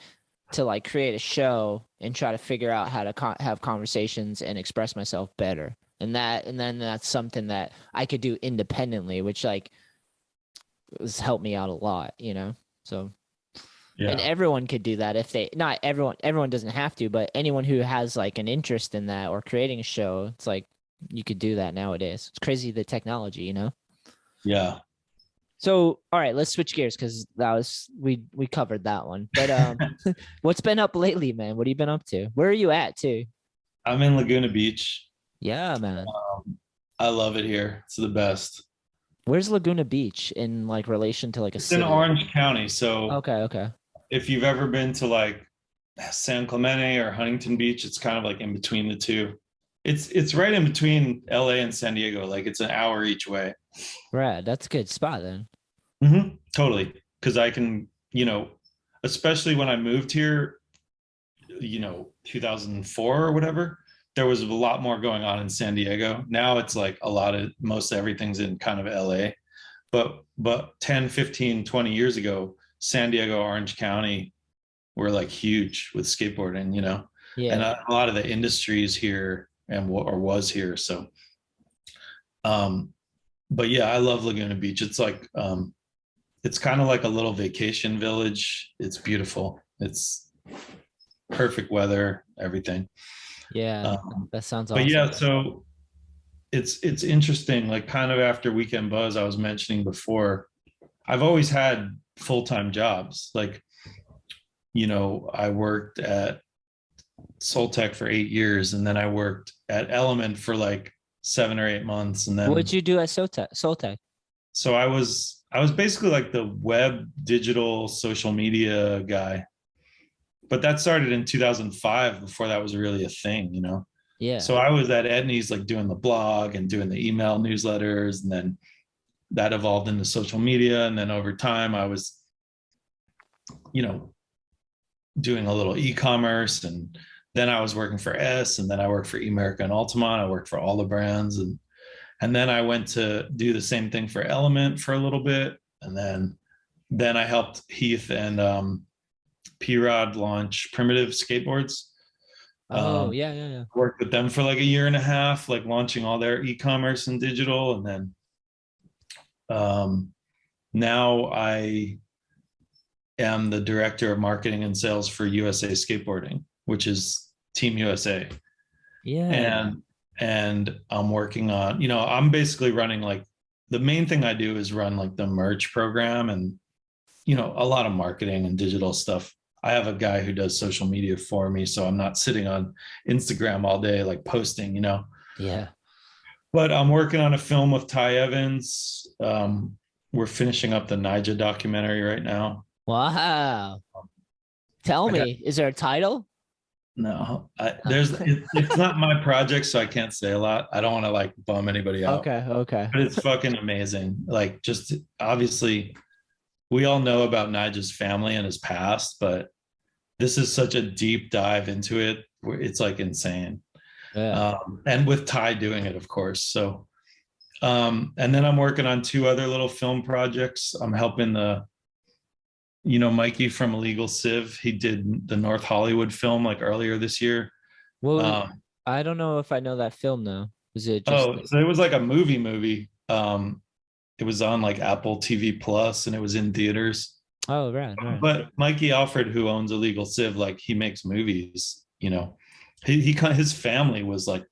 to like create a show and try to figure out how to have conversations and express myself better. And then that's something that I could do independently, which like has helped me out a lot, you know? So, yeah. And everyone could do that if not everyone doesn't have to, but anyone who has like an interest in that or creating a show, it's like, you could do that nowadays. It's crazy, the technology, you know? Yeah. So, all right, let's switch gears, because we covered that one. But what's been up lately, man? What have you been up to? Where are you at too? I'm in Laguna Beach. Yeah, man. I love it here. It's the best. Where's Laguna Beach in like relation to like a city? It's in Orange County. So okay. If you've ever been to like San Clemente or Huntington Beach, it's kind of like in between the two. It's right in between LA and San Diego. Like it's an hour each way. Right. That's a good spot then. Mm-hmm. Totally. Because I can, you know, especially when I moved here, you know, 2004 or whatever, there was a lot more going on in San Diego. Now it's like most everything's in kind of LA. But 10, 15, 20 years ago, San Diego, Orange County were like huge with skateboarding, you know? Yeah. And a lot of the industries here was here. So, but yeah, I love Laguna Beach. It's like, it's kind of like a little vacation village. It's beautiful. It's perfect weather, everything. Yeah, that sounds awesome. But yeah, so it's interesting. Like kind of after Weekend Buzz, I was mentioning before, I've always had full-time jobs. Like, you know, I worked at Soltech for 8 years, and then I worked at Element for like 7 or 8 months. And then what'd you do at Soltech? So I was basically like the web, digital, social media guy. But that started in 2005, before that was really a thing, you know? Yeah. So I was at Etnies, like doing the blog and doing the email newsletters, and then that evolved into social media. And then over time I was, you know, doing a little e-commerce, and then I was working for and then I worked for eMerica and Altamont. I worked for all the brands, and then I went to do the same thing for Element for a little bit, and then I helped Heath and P-Rod launch Primitive skateboards. Yeah. Worked with them for like a year and a half, like launching all their e-commerce and digital, and then now I am the director of marketing and sales for USA Skateboarding, which is Team USA. Yeah. And I'm working on, you know, I'm basically running, like, the main thing I do is run like the merch program and, you know, a lot of marketing and digital stuff. I have a guy who does social media for me, so I'm not sitting on Instagram all day, like posting, you know? Yeah. But I'm working on a film with Ty Evans. We're finishing up the Nija documentary right now. Wow. Tell me, is there a title? No, it's not my project, so I can't say a lot. I don't want to like bum anybody out. Okay. But it's fucking amazing. Like, just obviously we all know about Nigel's family and his past, but this is such a deep dive into it where it's like insane. Yeah. And with Ty doing it, of course. So, and then I'm working on 2 other little film projects. I'm helping Mikey from Illegal Civ. He did the North Hollywood film like earlier this year. Well, I don't know if I know that film though. Was it just So it was like a movie. It was on like Apple TV Plus and it was in theaters. Oh, right. But Mikey Alfred, who owns Illegal Civ, like he makes movies, he kind of, his family was like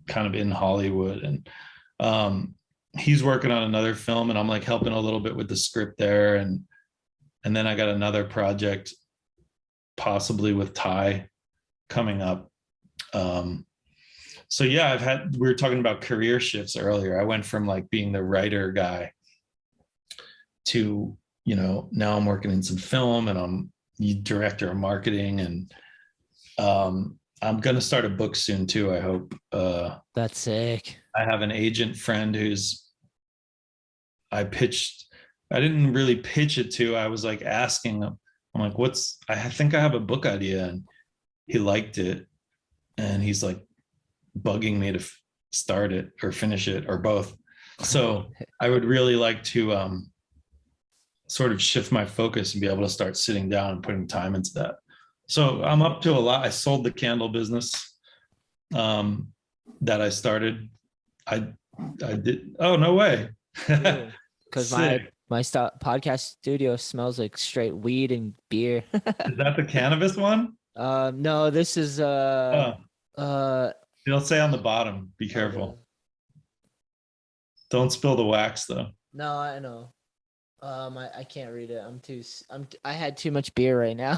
kind of in Hollywood, and he's working on another film, and I'm like helping a little bit with the script there, and then I got another project possibly with Ty coming up. So yeah, we were talking about career shifts earlier. I went from like being the writer guy to, now I'm working in some film, and I'm director of marketing, and I'm going to start a book soon too, I hope. That's sick. I have an agent friend I didn't really pitch it to. I was like asking him, I'm like, I think I have a book idea, and he liked it. And he's like bugging me to start it or finish it or both. So I would really like to sort of shift my focus and be able to start sitting down and putting time into that. So I'm up to a lot. I sold the candle business that I started. I did. Oh, no way. Because my podcast studio smells like straight weed and beer. Is that the cannabis one? No, this is It'll say on the bottom, be careful. Don't spill the wax though. No, I know. I can't read it. I had too much beer right now.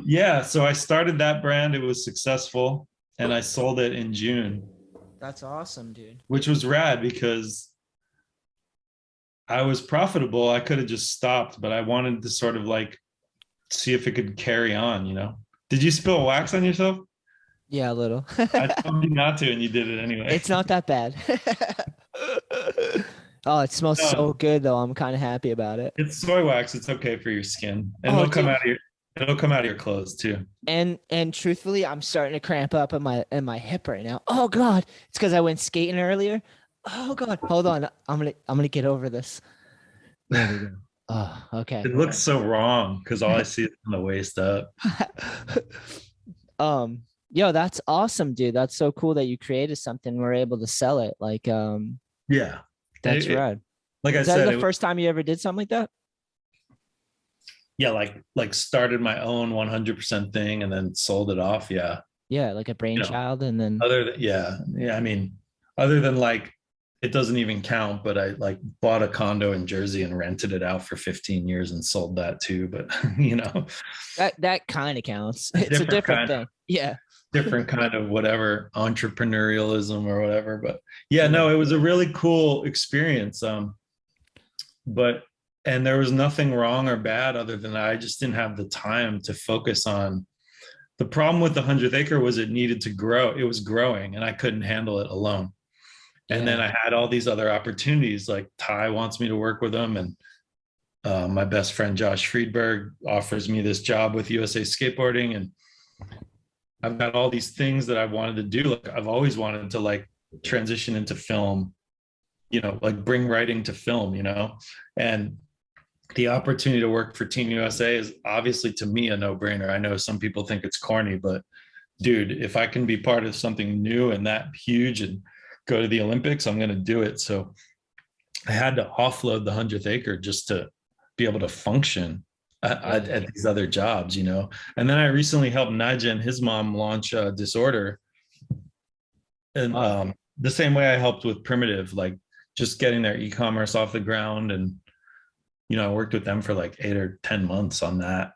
Yeah, so I started that brand. It was successful, and I sold it in June. That's awesome, dude. Which was rad because I was profitable. I could have just stopped, but I wanted to sort of like see if it could carry on, Did you spill wax on yourself? Yeah, a little. I told you not to, and you did it anyway. It's not that bad. Oh, it smells so good though. I'm kind of happy about it. It's soy wax. It's okay for your skin, and it'll come out of your clothes too. And truthfully, I'm starting to cramp up in my hip right now. Oh God, it's because I went skating earlier. Oh God, hold on. I'm gonna get over this. There we go. Oh, okay. It looks so wrong because all I see is from the waist up. Yo, that's awesome, dude. That's so cool that you created something. We're able to sell it. Like, yeah. That's rad. Like I said, the first time you ever did something like that? Yeah, like started my own 100% thing and then sold it off. Yeah. Yeah, like a brainchild, and then I mean, other than like it doesn't even count, but I like bought a condo in Jersey and rented it out for 15 years and sold that too. But that kind of counts. It's a different thing. Yeah. Different kind of whatever entrepreneurialism or whatever. But yeah, no, it was a really cool experience. And there was nothing wrong or bad other than I just didn't have the time to focus on. The problem with the 100th acre was it needed to grow. It was growing and I couldn't handle it alone. And then I had all these other opportunities, like Ty wants me to work with them. And my best friend, Josh Friedberg, offers me this job with USA Skateboarding. And I've got all these things that I wanted to do. Like I've always wanted to like transition into film, like bring writing to film, and the opportunity to work for Team USA is obviously to me a no-brainer. I know some people think it's corny, but dude, if I can be part of something new and that huge and go to the Olympics, I'm going to do it. So I had to offload the 100th acre just to be able to function at these other jobs, and then I recently helped Nigel and his mom launch Disorder, and the same way I helped with Primitive, like just getting their e-commerce off the ground. And I worked with them for like 8 or 10 months on that,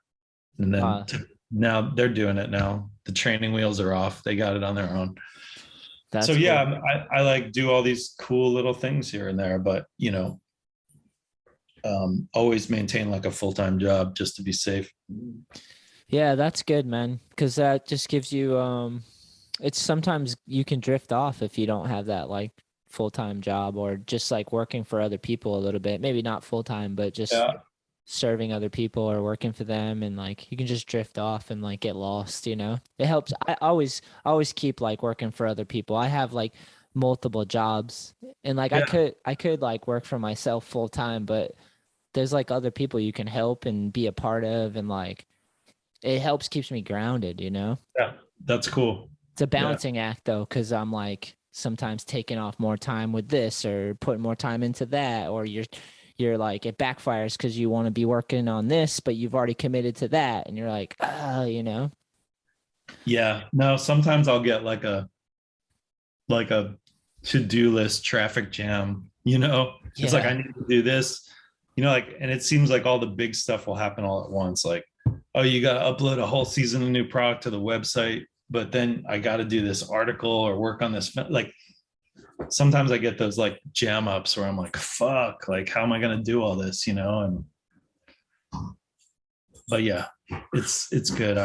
and then now they're doing it. Now the training wheels are off, they got it on their own. That's so cool. Yeah, I like do all these cool little things here and there, but always maintain like a full-time job just to be safe. Yeah, that's good, man. Because that just gives you it's sometimes you can drift off if you don't have that like full-time job, or just like working for other people a little bit, maybe not full-time, but just Yeah. serving other people or working for them, and like you can just drift off and like get lost, you know. It helps. I always keep like working for other people. I have like multiple jobs, and like Yeah. I could like work for myself full time, but there's like other people you can help and be a part of, and like it helps, keeps me grounded, you know. Yeah. That's cool. It's a Yeah. balancing act though, because I'm like sometimes taking off more time with this or putting more time into that, or you're like it backfires because you want to be working on this, but you've already committed to that, and you're like, you know. Yeah. No, sometimes I'll get like a to-do list traffic jam, you know. It's like Yeah. I need to do this, you know, like, and it seems like all the big stuff will happen all at once. Like, oh, you got to upload a whole season of new product to the website, but then I got to do this article or work on this. Like, sometimes I get those like jam ups where I'm like, fuck, like, how am I going to do all this, you know? But yeah, it's good.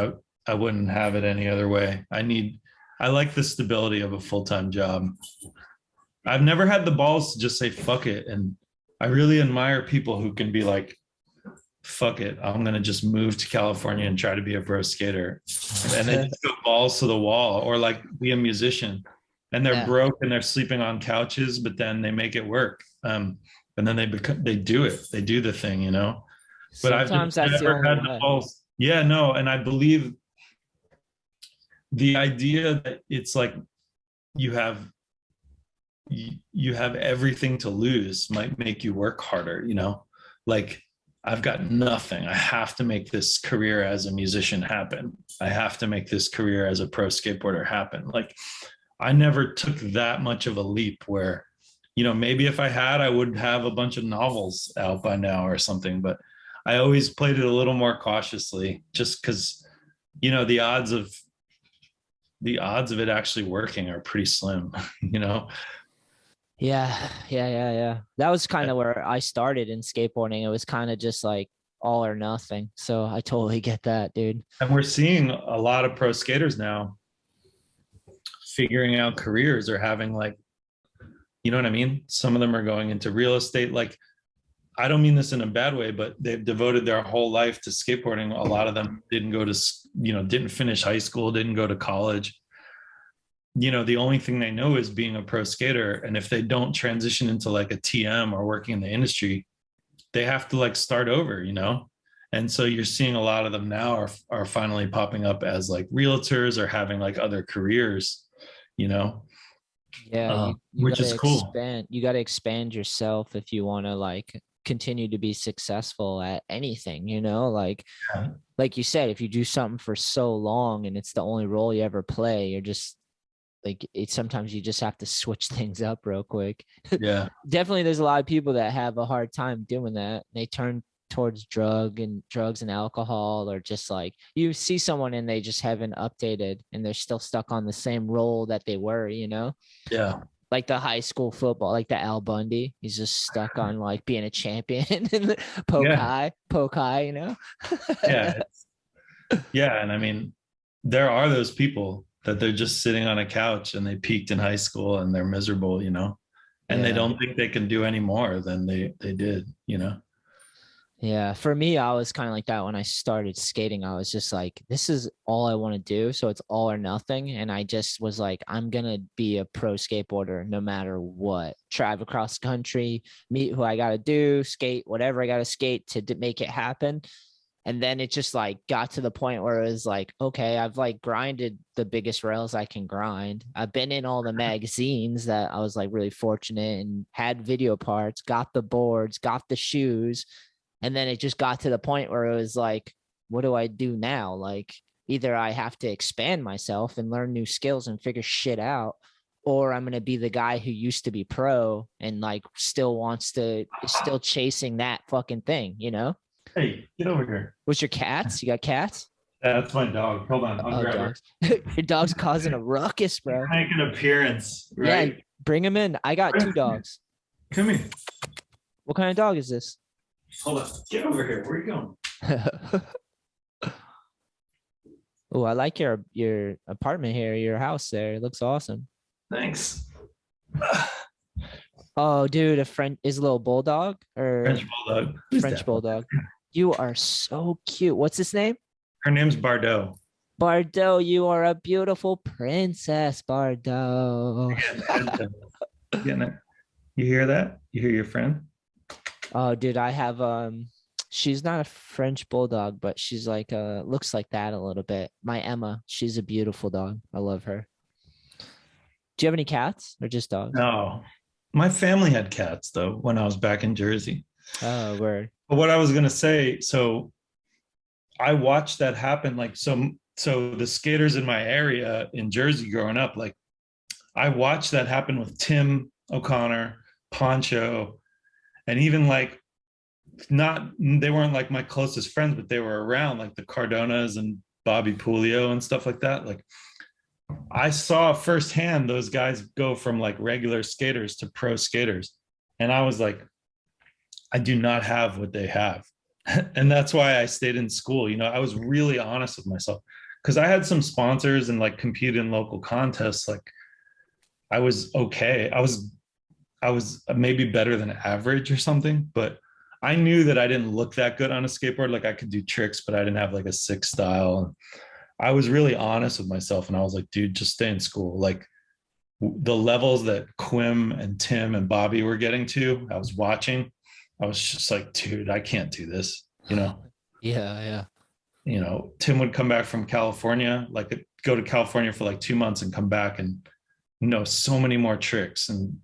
I wouldn't have it any other way. I like the stability of a full-time job. I've never had the balls to just say fuck it. And I really admire people who can be like, fuck it, I'm gonna just move to California and try to be a pro skater. And they just go balls to the wall, or like be a musician. And they're broke and they're sleeping on couches, but then they make it work. And then they do it. They do the thing, you know. But Sometimes I've that's the never only had the way. balls. Yeah, no, and I believe the idea that it's like you have everything to lose might make you work harder, you know. Like, I've got nothing. I have to make this career as a musician happen. I have to make this career as a pro skateboarder happen. Like, I never took that much of a leap where, you know, maybe if I had, I would have a bunch of novels out by now or something, but I always played it a little more cautiously, just because, you know, the odds of it actually working are pretty slim, you know. Yeah. That was kind of where I started in skateboarding. It was kind of just like all or nothing. So I totally get that, dude. And we're seeing a lot of pro skaters now figuring out careers, or having, like, you know what I mean? Some of them are going into real estate. Like, I don't mean this in a bad way, but they've devoted their whole life to skateboarding. A lot of them didn't go to, you know, didn't finish high school, didn't go to college. You know, the only thing they know is being a pro skater. And if they don't transition into like a TM or working in the industry, they have to like start over, you know? And so you're seeing a lot of them now are finally popping up as like realtors or having like other careers, you know? Yeah, you Which is gotta cool. expand. You gotta expand yourself if you want to like continue to be successful at anything, you know? Like you said, if you do something for so long and it's the only role you ever play, you're just like, it's sometimes you just have to switch things up real quick. Yeah. Definitely there's a lot of people that have a hard time doing that. They turn towards drugs and alcohol, or just like you see someone and they just haven't updated and they're still stuck on the same role that they were, you know. Yeah. Like the high school football, like the Al Bundy, he's just stuck on like being a champion and poke high, you know. Yeah. Yeah. And I mean, there are those people that they're just sitting on a couch and they peaked in high school and they're miserable, you know, and they don't think they can do any more than they did, you know. Yeah, for me, I was kind of like that when I started skating. I was just like, this is all I want to do. So it's all or nothing. And I just was like, I'm going to be a pro skateboarder no matter what. Drive across the country, meet who I got to do, skate, whatever I got to skate to make it happen. And then it just like got to the point where it was like, okay, I've like grinded the biggest rails I can grind. I've been in all the magazines that I was like really fortunate and had video parts, got the boards, got the shoes. And then it just got to the point where it was like, what do I do now? Like, either I have to expand myself and learn new skills and figure shit out, or I'm going to be the guy who used to be pro and like still chasing that fucking thing, you know? Hey, get over here. What's your cats? You got cats? That's my dog. Hold on. I'll grab Dogs. Your dog's causing a ruckus, bro. her. Make an appearance, right? Yeah, bring him in. I got 2 dogs. Come here. What kind of dog is this? Hold on. Get over here. Where are you going? Oh, I like your apartment here, your house there. It looks awesome. Thanks. Oh, dude, a French is a little bulldog or French bulldog. Who's French that? bulldog. You are so cute. What's his name? Her name's Bardot. Bardot, you are a beautiful princess, Bardot. Getting it? You hear that? You hear your friend? Oh, dude, I have she's not a French bulldog, but she's like looks like that a little bit. My Emma, she's a beautiful dog. I love her. Do you have any cats or just dogs? No. My family had cats though when I was back in Jersey. Oh, word. But what I was gonna say, so I watched that happen. Like so the skaters in my area in Jersey growing up, like I watched that happen with Tim O'Connor, Poncho, and even like not they weren't like my closest friends, but they were around, like the Cardonas and Bobby Pulio and stuff like that. Like I saw firsthand those guys go from like regular skaters to pro skaters. And I was like, I do not have what they have. And that's why I stayed in school. You know, I was really honest with myself because I had some sponsors and like compete in local contests. Like I was okay. I was maybe better than average or something, but I knew that I didn't look that good on a skateboard. Like I could do tricks, but I didn't have like a sick style. I was really honest with myself and I was like, dude, just stay in school. Like the levels that Quim and Tim and Bobby were getting to, I was watching. I was just like, dude, I can't do this. You know, Yeah. Tim would come back from California, like go to California for like 2 months and come back and know so many more tricks. And,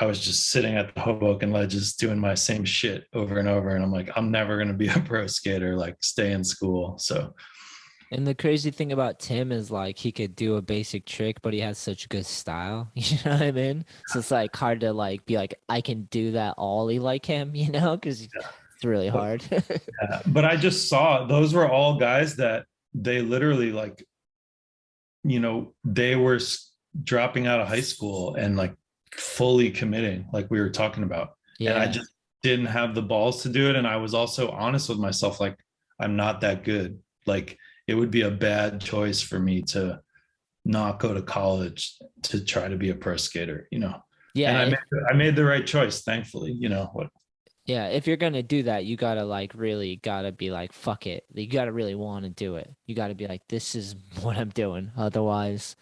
I was just sitting at the Hoboken ledges doing my same shit over and over. And I'm like, I'm never going to be a pro skater, like stay in school. So And the crazy thing about Tim is like he could do a basic trick, but he has such good style. You know what I mean? So it's like hard to like be like, I can do that ollie like him, because it's really hard. but I just saw those were all guys that they literally like, they were dropping out of high school and like fully committing, like we were talking about. Yeah. And I just didn't have the balls to do it. And I was also honest with myself, like, I'm not that good. Like, it would be a bad choice for me to not go to college to try to be a pro skater, Yeah. And I made the right choice, thankfully, Yeah, if you're gonna do that, you gotta like really gotta be like, fuck it. You gotta really want to do it. You gotta be like, this is what I'm doing. Otherwise,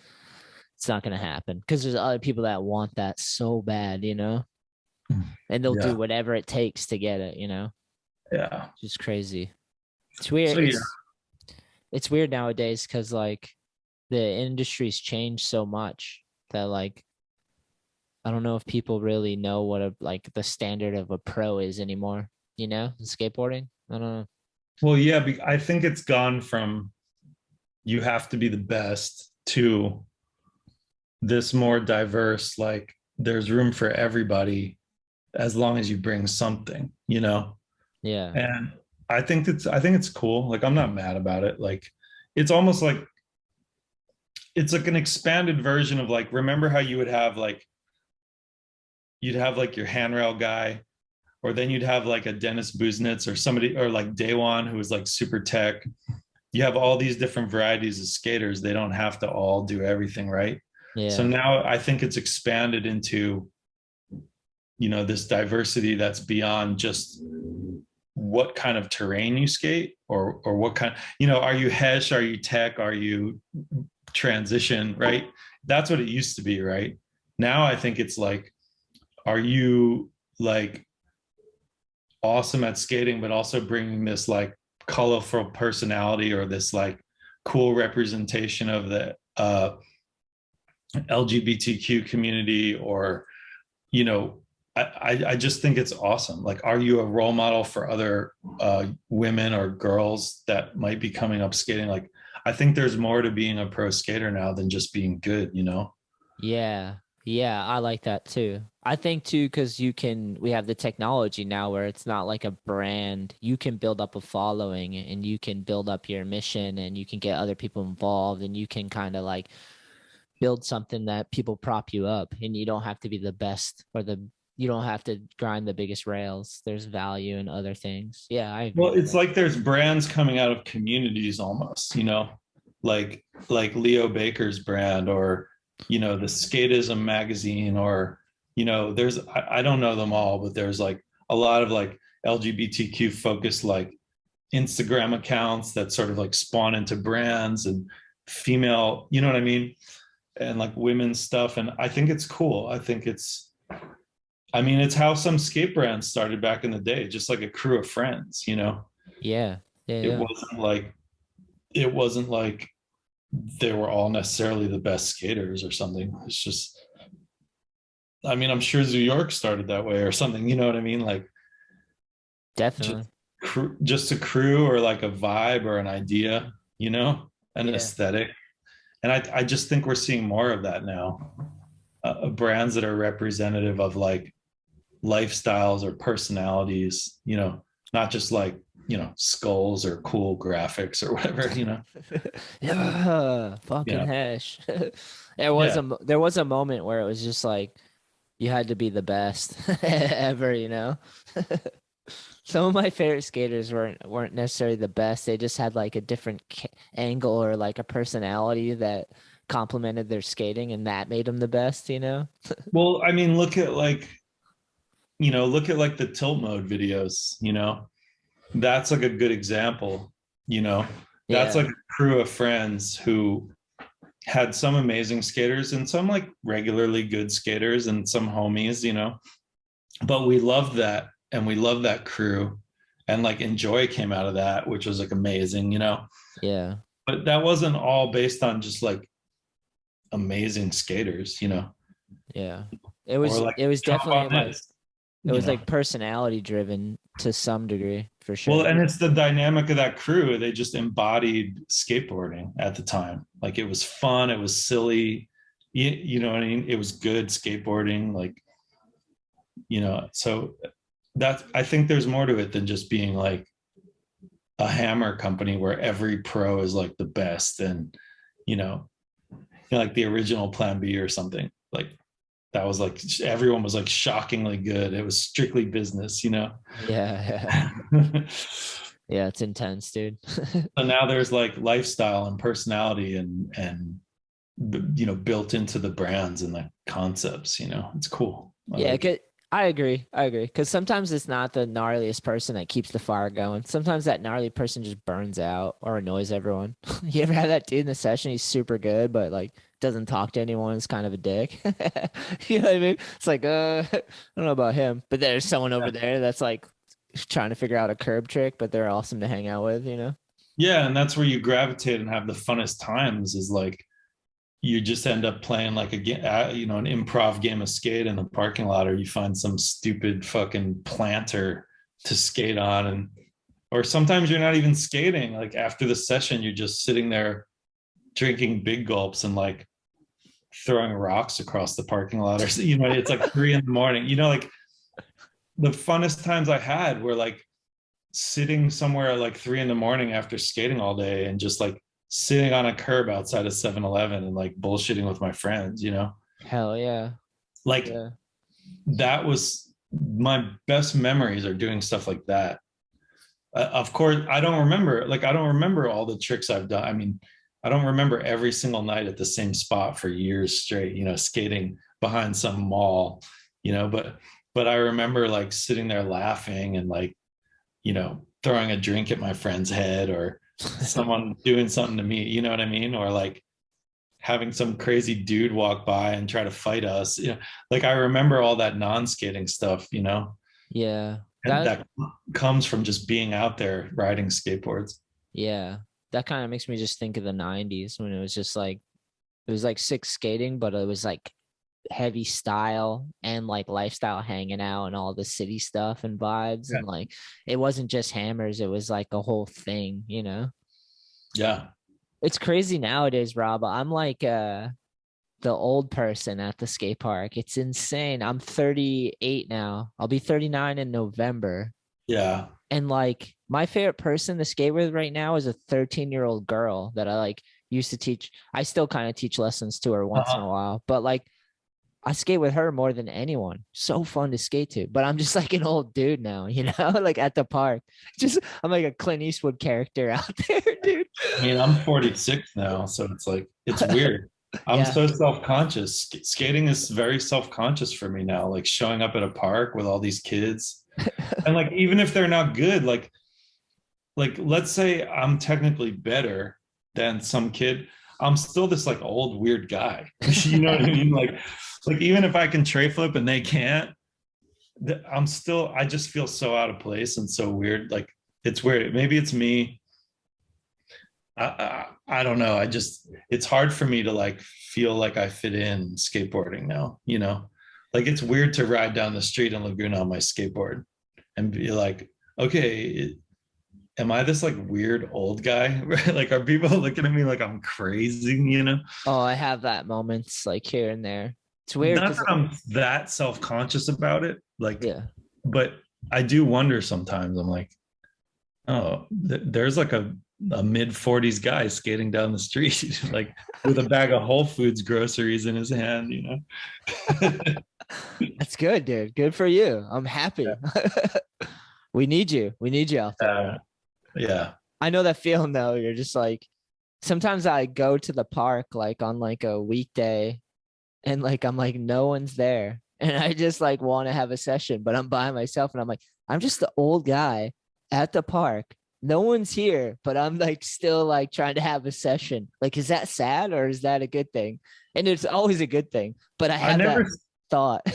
it's not gonna happen. Because there's other people that want that so bad, and they'll do whatever it takes to get it, Yeah. Just crazy. It's weird. So, it's weird nowadays because like the industry's changed so much that like I don't know if people really know what like the standard of a pro is anymore, in skateboarding. I don't know. Well, yeah, I think it's gone from you have to be the best to this more diverse, like there's room for everybody as long as you bring something, Yeah. And I think it's cool. Like I'm not mad about it. Like it's almost like it's like an expanded version of like, remember how you would have like you'd have like your handrail guy, or then you'd have like a Dennis Buznitz or somebody, or like Daywan, who was like super tech. You have all these different varieties of skaters. They don't have to all do everything, right? Yeah. So now I think it's expanded into, this diversity that's beyond just what kind of terrain you skate or what kind, are you Hesh? Are you tech? Are you transition, right? That's what it used to be, right? Now I think it's like, are you like awesome at skating, but also bringing this like colorful personality or this like cool representation of the LGBTQ community, or, I just think it's awesome. Like, are you a role model for other women or girls that might be coming up skating? Like, I think there's more to being a pro skater now than just being good, Yeah. Yeah, I like that too. I think too, because we have the technology now where it's not like a brand. You can build up a following and you can build up your mission and you can get other people involved and you can kind of like build something that people prop you up, and you don't have to be the best you don't have to grind the biggest rails. There's value in other things. Yeah, I agree. Well, it's like there's brands coming out of communities almost, like Leo Baker's brand, or the Skatism magazine, or you know, there's, I don't know them all, but there's like a lot of like LGBTQ focused like Instagram accounts that sort of like spawn into brands and female, you know what I mean? And like women's stuff. And I think it's cool. I think it's, I mean, it's how some skate brands started back in the day, just like a crew of friends, you know? Yeah. Yeah. It Yeah. wasn't like they were all necessarily the best skaters or something. It's just, I mean, I'm sure New York started that way or something, you know what I mean? Like Definitely. just a crew or like a vibe or an idea, you know, an Yeah. aesthetic. And I just think we're seeing more of that now. Brands that are representative of like lifestyles or personalities, you know, not just like, you know, skulls or cool graphics or whatever, you know. Yeah, fucking Yeah. hash. Yeah. There was a moment where it was just like you had to be the best ever, you know. Some of my favorite skaters weren't necessarily the best. They just had like a different angle or like a personality that complemented their skating, and that made them the best, you know. Well, I mean, look at like, you know, look at like the tilt mode videos, you know, that's like a good example, you know, that's Yeah. like a crew of friends who had some amazing skaters and some like regularly good skaters and some homies, you know, but we loved that and we loved that crew and like Enjoy came out of that, which was like amazing, you know, Yeah. but that wasn't all based on just like amazing skaters, you know, Yeah. or like It was jump definitely on like this, it you was know. like personality driven to some degree for Well, sure. and it's the dynamic of that crew. They just embodied skateboarding at the time. Like it was fun, it was silly, you know what I mean? It was good skateboarding, like, you know, so that's, I think there's more to it than just being like a hammer company where every pro is like the best and, you know, like the original Plan B or something. Like that was like everyone was like shockingly good. It was strictly business, you know. Yeah. Yeah, it's intense, dude. So now there's like lifestyle and personality and you know built into the brands and the concepts, you know. It's cool. I Yeah, like it. I agree. I agree. Because sometimes it's not the gnarliest person that keeps the fire going. Sometimes that gnarly person just burns out or annoys everyone. You ever have that dude in the session? He's super good, but like doesn't talk to anyone. Is kind of a dick. You know what I mean? It's like, I don't know about him, but there's someone over Yeah. there that's like trying to figure out a curb trick, but they're awesome to hang out with, you know? Yeah, and that's where you gravitate and have the funnest times is like you just end up playing like a you know, an improv game of skate in the parking lot, or you find some stupid fucking planter to skate on, and or sometimes you're not even skating. Like after the session, you're just sitting there drinking big gulps and like throwing rocks across the parking lot, or you know, it's like 3 in the morning. You know, like the funnest times I had were like sitting somewhere at like 3 in the morning after skating all day and just like sitting on a curb outside of 7-Eleven and like bullshitting with my friends, you know? Hell yeah. Like Yeah. that was my best memories are doing stuff like that. Of course, I don't remember all the tricks I've done. I mean, I don't remember every single night at the same spot for years straight, you know, skating behind some mall, you know, but I remember like sitting there laughing and like, you know, throwing a drink at my friend's head or someone doing something to me, you know what I mean? Or like having some crazy dude walk by and try to fight us. You know, like I remember all that non-skating stuff, you know, Yeah. and that comes from just being out there riding skateboards. Yeah. That kind of makes me just think of the 90s when it was just like it was like sick skating, but it was like heavy style and like lifestyle hanging out and all the city stuff and vibes. Yeah. And like it wasn't just hammers, it was like a whole thing, you know? Yeah. It's crazy nowadays, Rob. I'm like the old person at the skate park. It's insane. I'm 38 now. I'll be 39 in November. Yeah. And like my favorite person to skate with right now is a 13-year-old girl that I like used to teach. I still kind of teach lessons to her once in a while, but like I skate with her more than anyone. So fun to skate to. But I'm just like an old dude now, you know, like at the park. Just I'm like a Clint Eastwood character out there, dude. I mean, I'm 46 now, so it's like it's weird. I'm Yeah. so self-conscious. Skating is very self-conscious for me now, like showing up at a park with all these kids. And like even if they're not good, like let's say I'm technically better than some kid, I'm still this like old weird guy. You know what I mean? Like even if I can tray flip and they can't, I just feel so out of place and so weird. Like it's weird. Maybe it's me. I don't know. It's hard for me to like feel like I fit in skateboarding now, you know? Like it's weird to ride down the street in Laguna on my skateboard and be like, okay, am I this like weird old guy? Like, are people looking at me like I'm crazy, you know? Oh, I have that moments like here and there. It's weird Not because that I'm that self-conscious about it, like, yeah. but I do wonder sometimes. I'm like, oh, there's like a mid-40s guy skating down the street, like with a bag of Whole Foods groceries in his hand, you know? That's good, dude. Good for you. I'm happy. We need you. We need you out there. Yeah. I know that feeling though. You're just like, sometimes I go to the park like on like a weekday and like I'm like, no one's there. And I just like want to have a session, but I'm by myself and I'm like, I'm just the old guy at the park. No one's here, but I'm like still like trying to have a session. Like, is that sad or is that a good thing? And it's always a good thing. But I have that thought.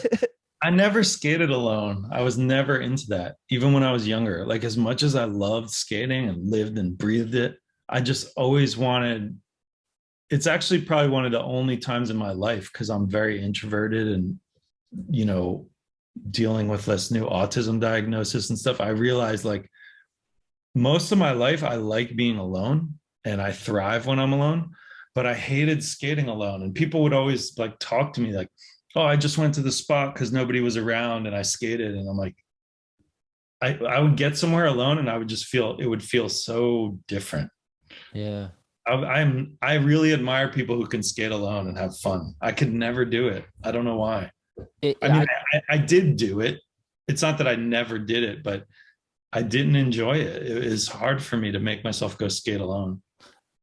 I never skated alone. I was never into that, even when I was younger. Like as much as I loved skating and lived and breathed it, I just always wanted. It's actually probably one of the only times in my life, because I'm very introverted and, you know, dealing with this new autism diagnosis and stuff. I realized like most of my life, I like being alone and I thrive when I'm alone, but I hated skating alone. And people would always like talk to me like, oh, I just went to the spot because nobody was around and I skated. And I'm like, I would get somewhere alone and I would just feel, it would feel so different. Yeah. I really admire people who can skate alone and have fun. I could never do it. I don't know why. I did do it. It's not that I never did it, but I didn't enjoy it. It was hard for me to make myself go skate alone.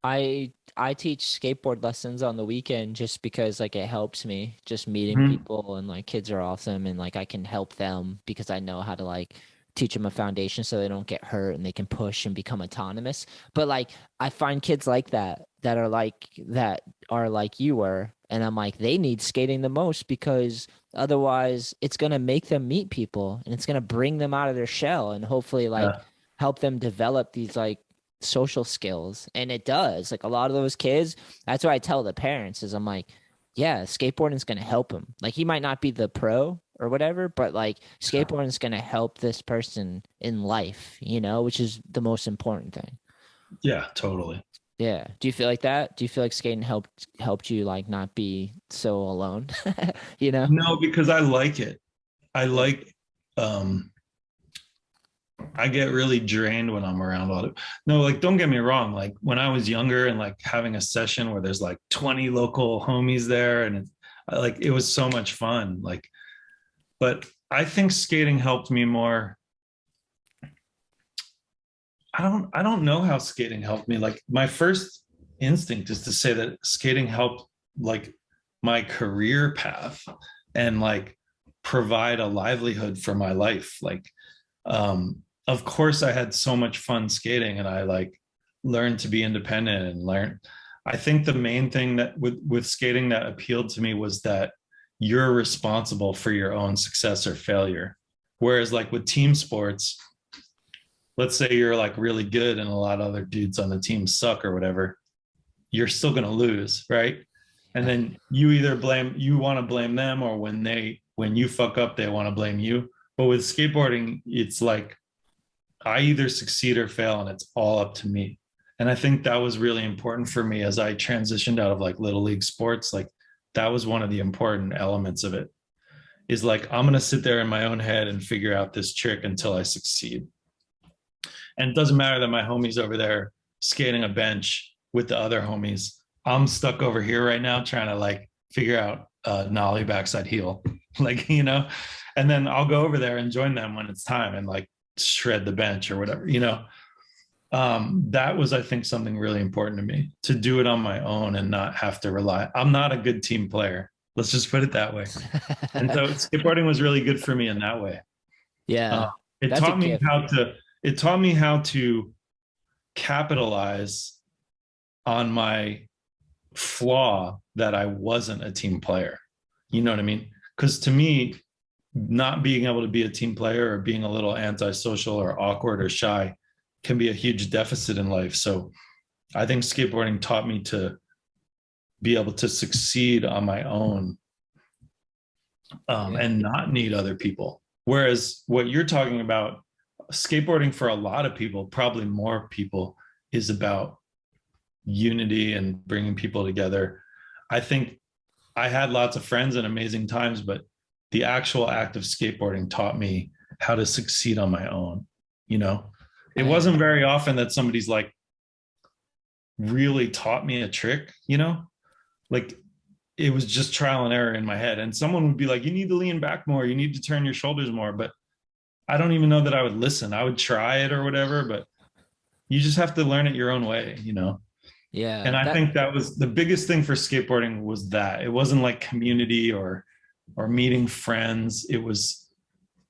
I teach skateboard lessons on the weekend just because like it helps me just meeting people and like kids are awesome and like I can help them because I know how to like teach them a foundation so they don't get hurt and they can push and become autonomous. But like I find kids like that are like you were, and I'm like, they need skating the most because otherwise it's going to make them meet people and it's going to bring them out of their shell and hopefully like help them develop these like social skills. And it does. Like a lot of those kids, that's what I tell the parents is I'm like, yeah, skateboarding is going to help him. Like he might not be the pro or whatever, but like skateboarding is going to help this person in life, you know, which is the most important thing. Yeah, totally. Yeah. Do you feel like that? Do you feel like skating helped you like not be so alone? You know? No, because I like it. I like I get really drained when I'm around all it. No, like don't get me wrong. Like when I was younger and like having a session where there's like 20 local homies there and it was so much fun. Like, but I think skating helped me more. I don't know how skating helped me. Like my first instinct is to say that skating helped like my career path and like provide a livelihood for my life. Like, of course I had so much fun skating and I like learned to be independent and learn. I think the main thing that with skating that appealed to me was that you're responsible for your own success or failure. Whereas like with team sports, let's say you're like really good and a lot of other dudes on the team suck or whatever, you're still going to lose, right? And then you want to blame them, or when you fuck up, they want to blame you. But with skateboarding, it's like I either succeed or fail and it's all up to me. And I think that was really important for me as I transitioned out of like little league sports. Like that was one of the important elements of it, is like, I'm going to sit there in my own head and figure out this trick until I succeed. And it doesn't matter that my homie's over there skating a bench with the other homies. I'm stuck over here right now trying to like figure out nollie backside heel, like, you know, and then I'll go over there and join them when it's time and like shred the bench or whatever, you know. That was, I think, something really important to me, to do it on my own and not have to rely. I'm not a good team player. Let's just put it that way. And so skateboarding was really good for me in that way. Uh, Yeah, it that's a taught me gift. how to capitalize on my flaw that I wasn't a team player. You know what I mean? Because to me, not being able to be a team player or being a little antisocial or awkward or shy can be a huge deficit in life. So I think skateboarding taught me to be able to succeed on my own, Yeah. and not need other people. Whereas what you're talking about, skateboarding for a lot of people, probably more people, is about unity and bringing people together. I think I had lots of friends and amazing times, but the actual act of skateboarding taught me how to succeed on my own. You know, it wasn't very often that somebody's like really taught me a trick, you know, like it was just trial and error in my head. And someone would be like, you need to lean back more, you need to turn your shoulders more. But I don't even know that I would listen. I would try it or whatever, but you just have to learn it your own way, you know? Yeah, And I that think that was the biggest thing for skateboarding, was that it wasn't like community or meeting friends. It was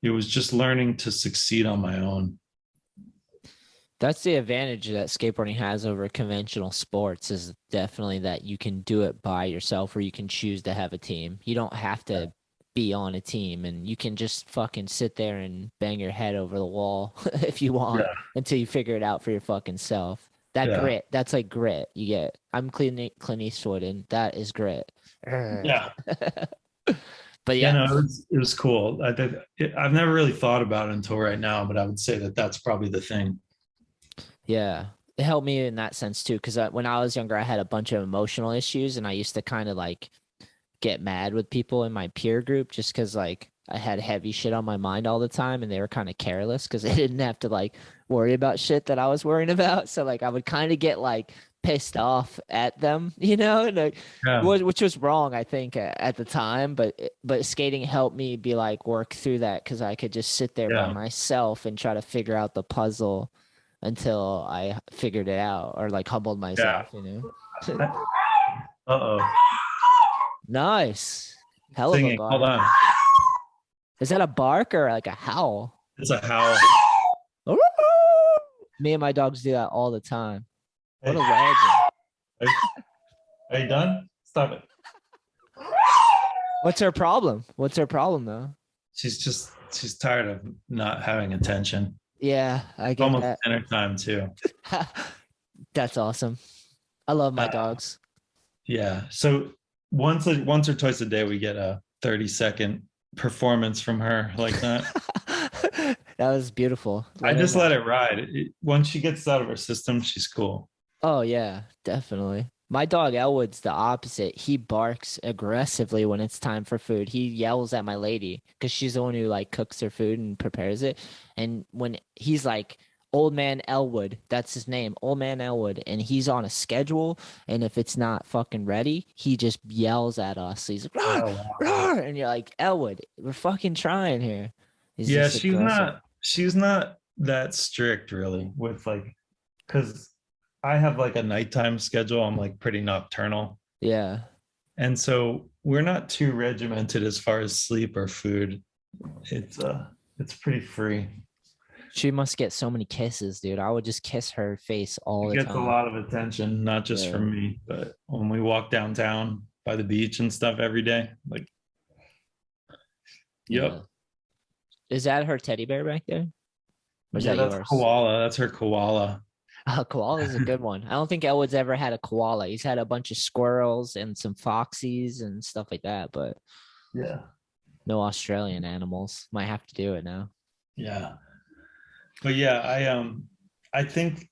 just learning to succeed on my own. that's the advantage that skateboarding has over conventional sports, is definitely that you can do it by yourself, or you can choose to have a team. You don't have to be on a team, and you can just fucking sit there and bang your head over the wall if you want, Yeah. until you figure it out for your fucking self. That Yeah. grit, that's like grit you get. I'm Clint Eastwood, and that is grit. Yeah. But Yeah, yeah, no, it was cool. I've never really thought about it until right now, but I would say that that's probably the thing. yeah, it helped me in that sense too. Because when I was younger, I had a bunch of emotional issues, and I used to kind of like get mad with people in my peer group just because like I had heavy shit on my mind all the time, and they were kind of careless because they didn't have to like worry about shit that I was worrying about. So like I would kind of get like pissed off at them, and like, Yeah. which was wrong, I think, at the time. But skating helped me be like work through that, because I could just sit there by Yeah. myself and try to figure out the puzzle until I figured it out, or like humbled Yeah. myself. Uh-oh. Nice. Hell of a Singing. Hold bark. on. Is that a bark or like a howl? It's a howl. Me and my dogs do that all the time. Hey, What a legend. are you done? Stop it. What's her problem? What's her problem though? She's tired of not having attention. Yeah, I get Almost that. dinner time too. That's awesome. I love my Uh, dogs. yeah. So once or twice a day we get a 30-second performance from her like that. That was beautiful. I just let it ride. Once she gets out of her system, she's cool. Oh yeah, definitely. My dog Elwood's the opposite. He barks aggressively when it's time for food. He yells at my lady because she's the one who like cooks her food and prepares it. And when he's like Old Man Elwood, that's his name, Old Man Elwood, and he's on a schedule, and if it's not fucking ready, he just yells at us. He's like, roar, Oh, wow. roar, and you're like, Elwood, we're fucking trying here. He's Yeah, just aggressive. she's not that strict really with like, because I have like a nighttime schedule. I'm like pretty nocturnal. Yeah. And so we're not too regimented as far as sleep or food. It's pretty free. She must get so many kisses, dude. I would just kiss her face all It the gets a time. lot of attention, not just Yeah. from me, but when we walk downtown by the beach and stuff every day. Like, yep. Yeah. Is that her teddy bear back there? Or is Yeah, that that's yours? koala. That's her koala. Koala is a good one. I don't think Elwood's ever had a koala. He's had a bunch of squirrels and some foxies and stuff like that, but Yeah. no Australian animals. Might have to do it now. Yeah. But yeah, I think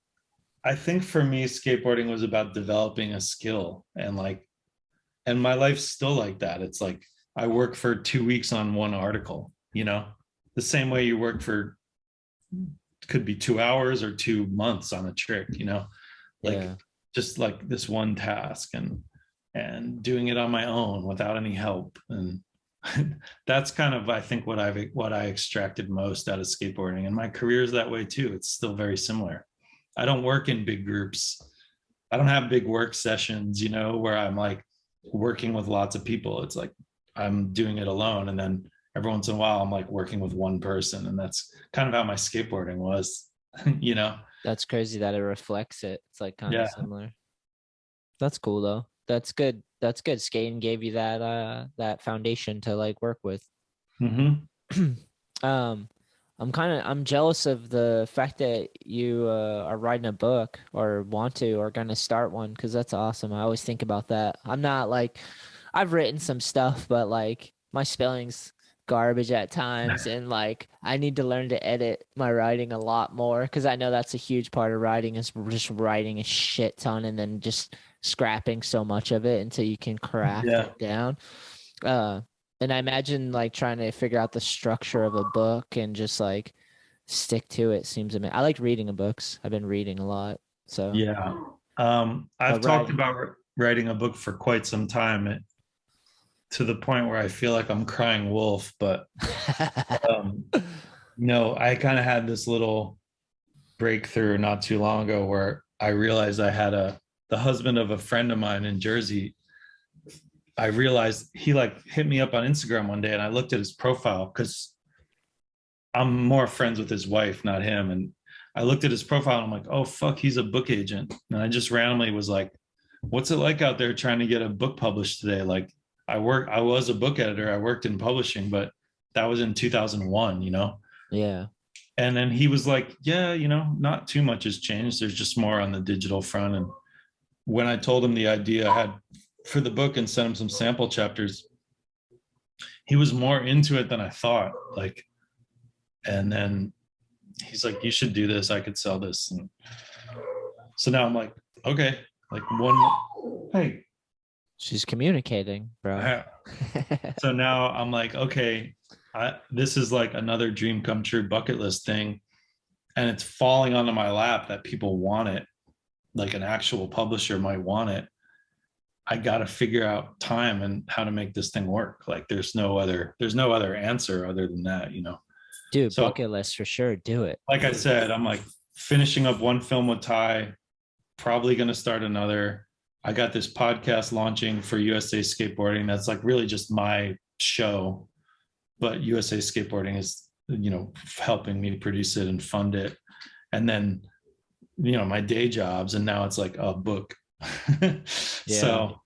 for me, skateboarding was about developing a skill, and my life's still like that. It's like I work for 2 weeks on one article, the same way you work for, could be 2 hours or 2 months on a trick, like Yeah. just like this one task, and doing it on my own without any help. And that's kind of, I think, what I extracted most out of skateboarding, and my career is that way too. It's still very similar. I don't work in big groups. I don't have big work sessions, you know, where I'm like working with lots of people. It's like I'm doing it alone. And then every once in a while, I'm like working with one person. And that's kind of how my skateboarding was, you know? That's crazy that it reflects it. It's like kind of Yeah. similar. That's cool though. That's good. That's good. Skating gave you that foundation to like work with. Mm-hmm. I'm jealous of the fact that you are writing a book or want to or gonna start one, because that's awesome. I always think about that. I'm not like, I've written some stuff, but like my spelling's garbage at times, and like I need to learn to edit my writing a lot more, because I know that's a huge part of writing, is just writing a shit ton and then just scrapping so much of it until you can craft Yeah. it down. And I imagine like trying to figure out the structure of a book and just like stick to it seems amazing. I like reading books. I've been reading a lot. So Yeah. I've talked about writing a book for quite some time, to the point where I feel like I'm crying wolf, but no, I kind of had this little breakthrough not too long ago where I realized I had the husband of a friend of mine in Jersey. I realized he like hit me up on Instagram one day, and I looked at his profile because I'm more friends with his wife, not him. And I looked at his profile and I'm like, oh, fuck, he's a book agent. And I just randomly was like, what's it like out there trying to get a book published today? Like I was a book editor. I worked in publishing, but that was in 2001, you know? Yeah. And then he was like, yeah, you know, not too much has changed. There's just more on the digital front. And when I told him the idea I had for the book and sent him some sample chapters, he was more into it than I thought. Like, and then he's like, you should do this. I could sell this. And so now I'm like, okay, like hey. She's communicating, bro. So now I'm like, okay, this is like another dream come true bucket list thing. And it's falling onto my lap that people want it. Like an actual publisher might want it. I got to figure out time and how to make this thing work. Like there's no other answer other than that, you know? Dude, So, bucket list for sure. Do it. like I said, I'm like finishing up one film with Ty, probably going to start another. I got this podcast launching for USA Skateboarding. That's like really just my show, but USA Skateboarding is, you know, helping me produce it and fund it. And then, you know, my day jobs. And now it's like a book. So,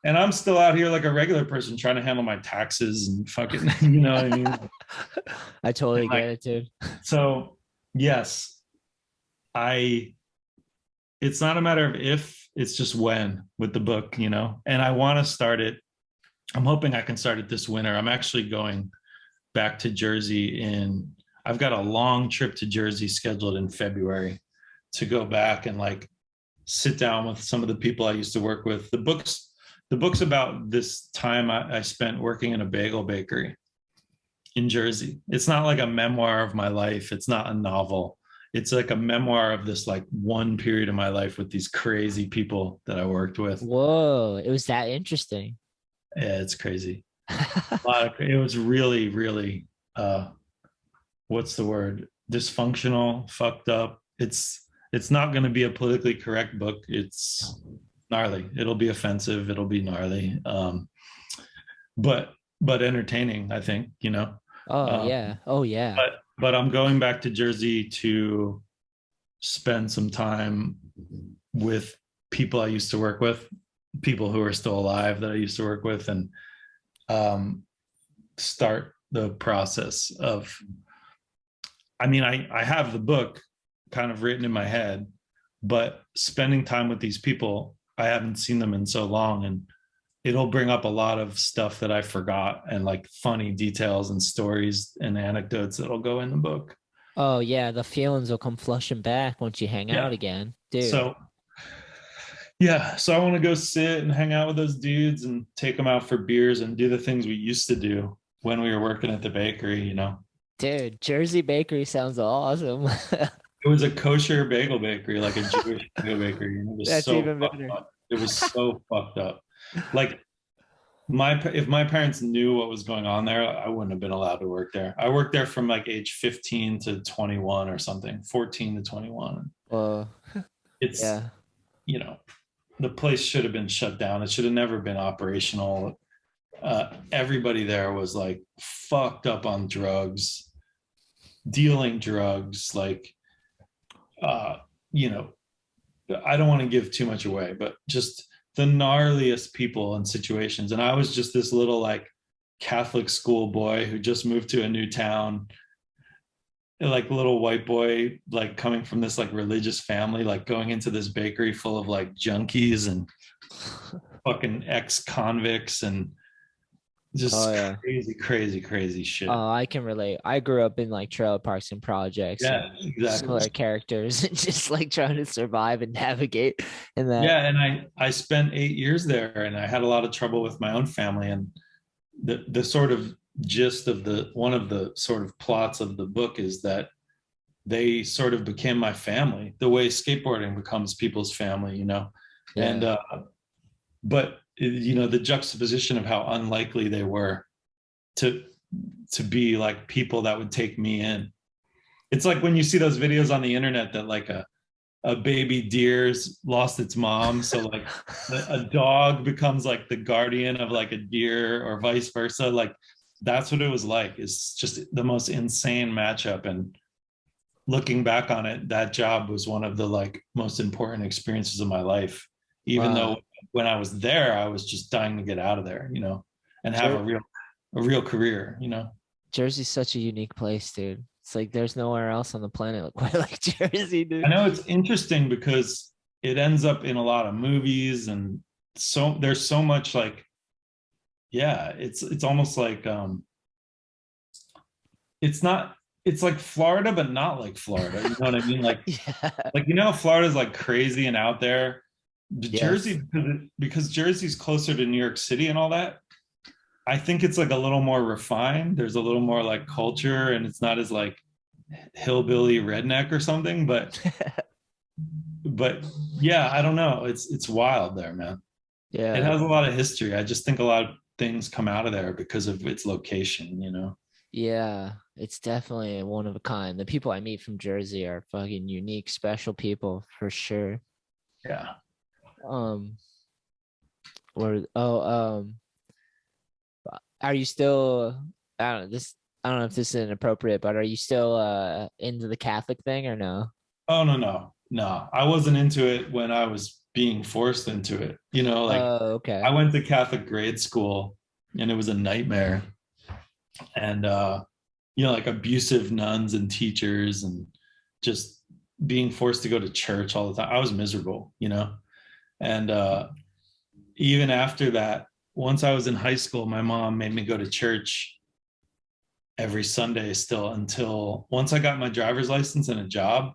and I'm still out here like a regular person trying to handle my taxes and fucking, you know what I mean? I totally get it, dude. So yes, it's not a matter of if, it's just when with the book, you know, and I want to start it. I'm hoping I can start it this winter. I'm actually going back to Jersey I've got a long trip to Jersey scheduled in February to go back and like sit down with some of the people I used to work with. The book's about this time I spent working in a bagel bakery in Jersey. It's not like a memoir of my life. It's not a novel. It's like a memoir of this like one period of my life with these crazy people that I worked with. Whoa, it was that interesting. Yeah, it's crazy. It was really, really, what's the word? Dysfunctional, fucked up. It's not going to be a politically correct book. It's gnarly. It'll be offensive. It'll be gnarly. But entertaining, I think, you know? Oh yeah. Oh yeah. But I'm going back to Jersey to spend some time with people I used to work with, people who are still alive that I used to work with, and start the process of, I mean, I have the book kind of written in my head, but spending time with these people, I haven't seen them in so long, and it'll bring up a lot of stuff that I forgot, and like funny details and stories and anecdotes that'll go in the book. Oh yeah, the feelings will come flushing back once you hang out again, dude. So I want to go sit and hang out with those dudes and take them out for beers and do the things we used to do when we were working at the bakery, you know? Dude, Jersey Bakery sounds awesome. It was a kosher bagel bakery, like a Jewish bagel bakery. And it was That's so even better. up. It was so fucked up. Like if my parents knew what was going on there, I wouldn't have been allowed to work there. I worked there from like age 15 to 21 or something, 14 to 21. Well, It's, yeah. you know, the place should have been shut down. It should have never been operational. Everybody there was like fucked up on drugs, dealing drugs, like, uh, you know, I don't want to give too much away, but just the gnarliest people and situations. And I was just this little like Catholic school boy who just moved to a new town, like little white boy, like coming from this like religious family, like going into this bakery full of like junkies and fucking ex-convicts and Oh just yeah. crazy, crazy, crazy shit. Oh, I can relate. I grew up in like trailer parks and projects and Yeah, exactly. similar characters and just like trying to survive and navigate in that. Yeah, and I spent 8 years there, and I had a lot of trouble with my own family. And the sort of gist of the one of the sort of plots of the book is that they sort of became my family, the way skateboarding becomes people's family, you know. And Yeah. but you know, the juxtaposition of how unlikely they were to be like people that would take me in. It's like when you see those videos on the internet that like a baby deer's lost its mom, so like a dog becomes like the guardian of like a deer or vice versa. Like that's what it was like. It's just the most insane matchup. And looking back on it, that job was one of the like most important experiences of my life, even Wow. though when I was there I was just dying to get out of there, you know, and have Jer- a real career, you know. Jersey's such a unique place, dude. It's like there's nowhere else on the planet quite like Jersey, I dude. know it's interesting because it ends up in a lot of movies, and so there's so much like, yeah, it's almost like it's not, it's like Florida but not like Florida, you know what I mean? Yeah. Like you know, Florida's like crazy and out there. Yes. Jersey, because Jersey's closer to New York City and all that, I think it's like a little more refined. There's a little more like culture, and it's not as like hillbilly redneck or something. But yeah, I don't know. It's wild there, man. It Yeah. has a lot of history. I just think a lot of things come out of there because of its location, you know. Yeah. It's definitely one of a kind. The people I meet from Jersey are fucking unique, special people for sure. Yeah. Um, or are you still, I don't know, this, I don't know if this is inappropriate, but are you still into the Catholic thing or no? Oh no, no, no. I wasn't into it when I was being forced into it. You know, like Oh, I okay. went to Catholic grade school and it was a nightmare. And you know, like abusive nuns and teachers and just being forced to go to church all the time. I was miserable, you know. And even after that, once I was in high school, my mom made me go to church every Sunday still until once I got my driver's license and a job.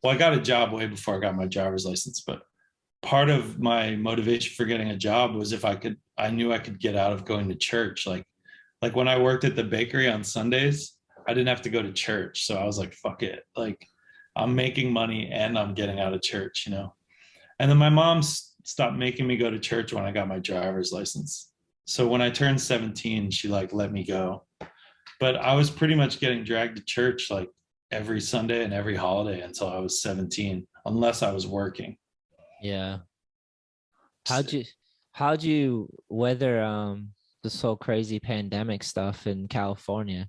Well, I got a job way before I got my driver's license, but part of my motivation for getting a job was if I could, I knew I could get out of going to church. Like when I worked at the bakery on Sundays, I didn't have to go to church. So I was like, fuck it. Like I'm making money and I'm getting out of church, you know? And then my mom stopped making me go to church when I got my driver's license. So when I turned 17, she like let me go. But I was pretty much getting dragged to church like every Sunday and every holiday until I was 17, unless I was working. Yeah. How'd you how'd you weather this whole crazy pandemic stuff in California?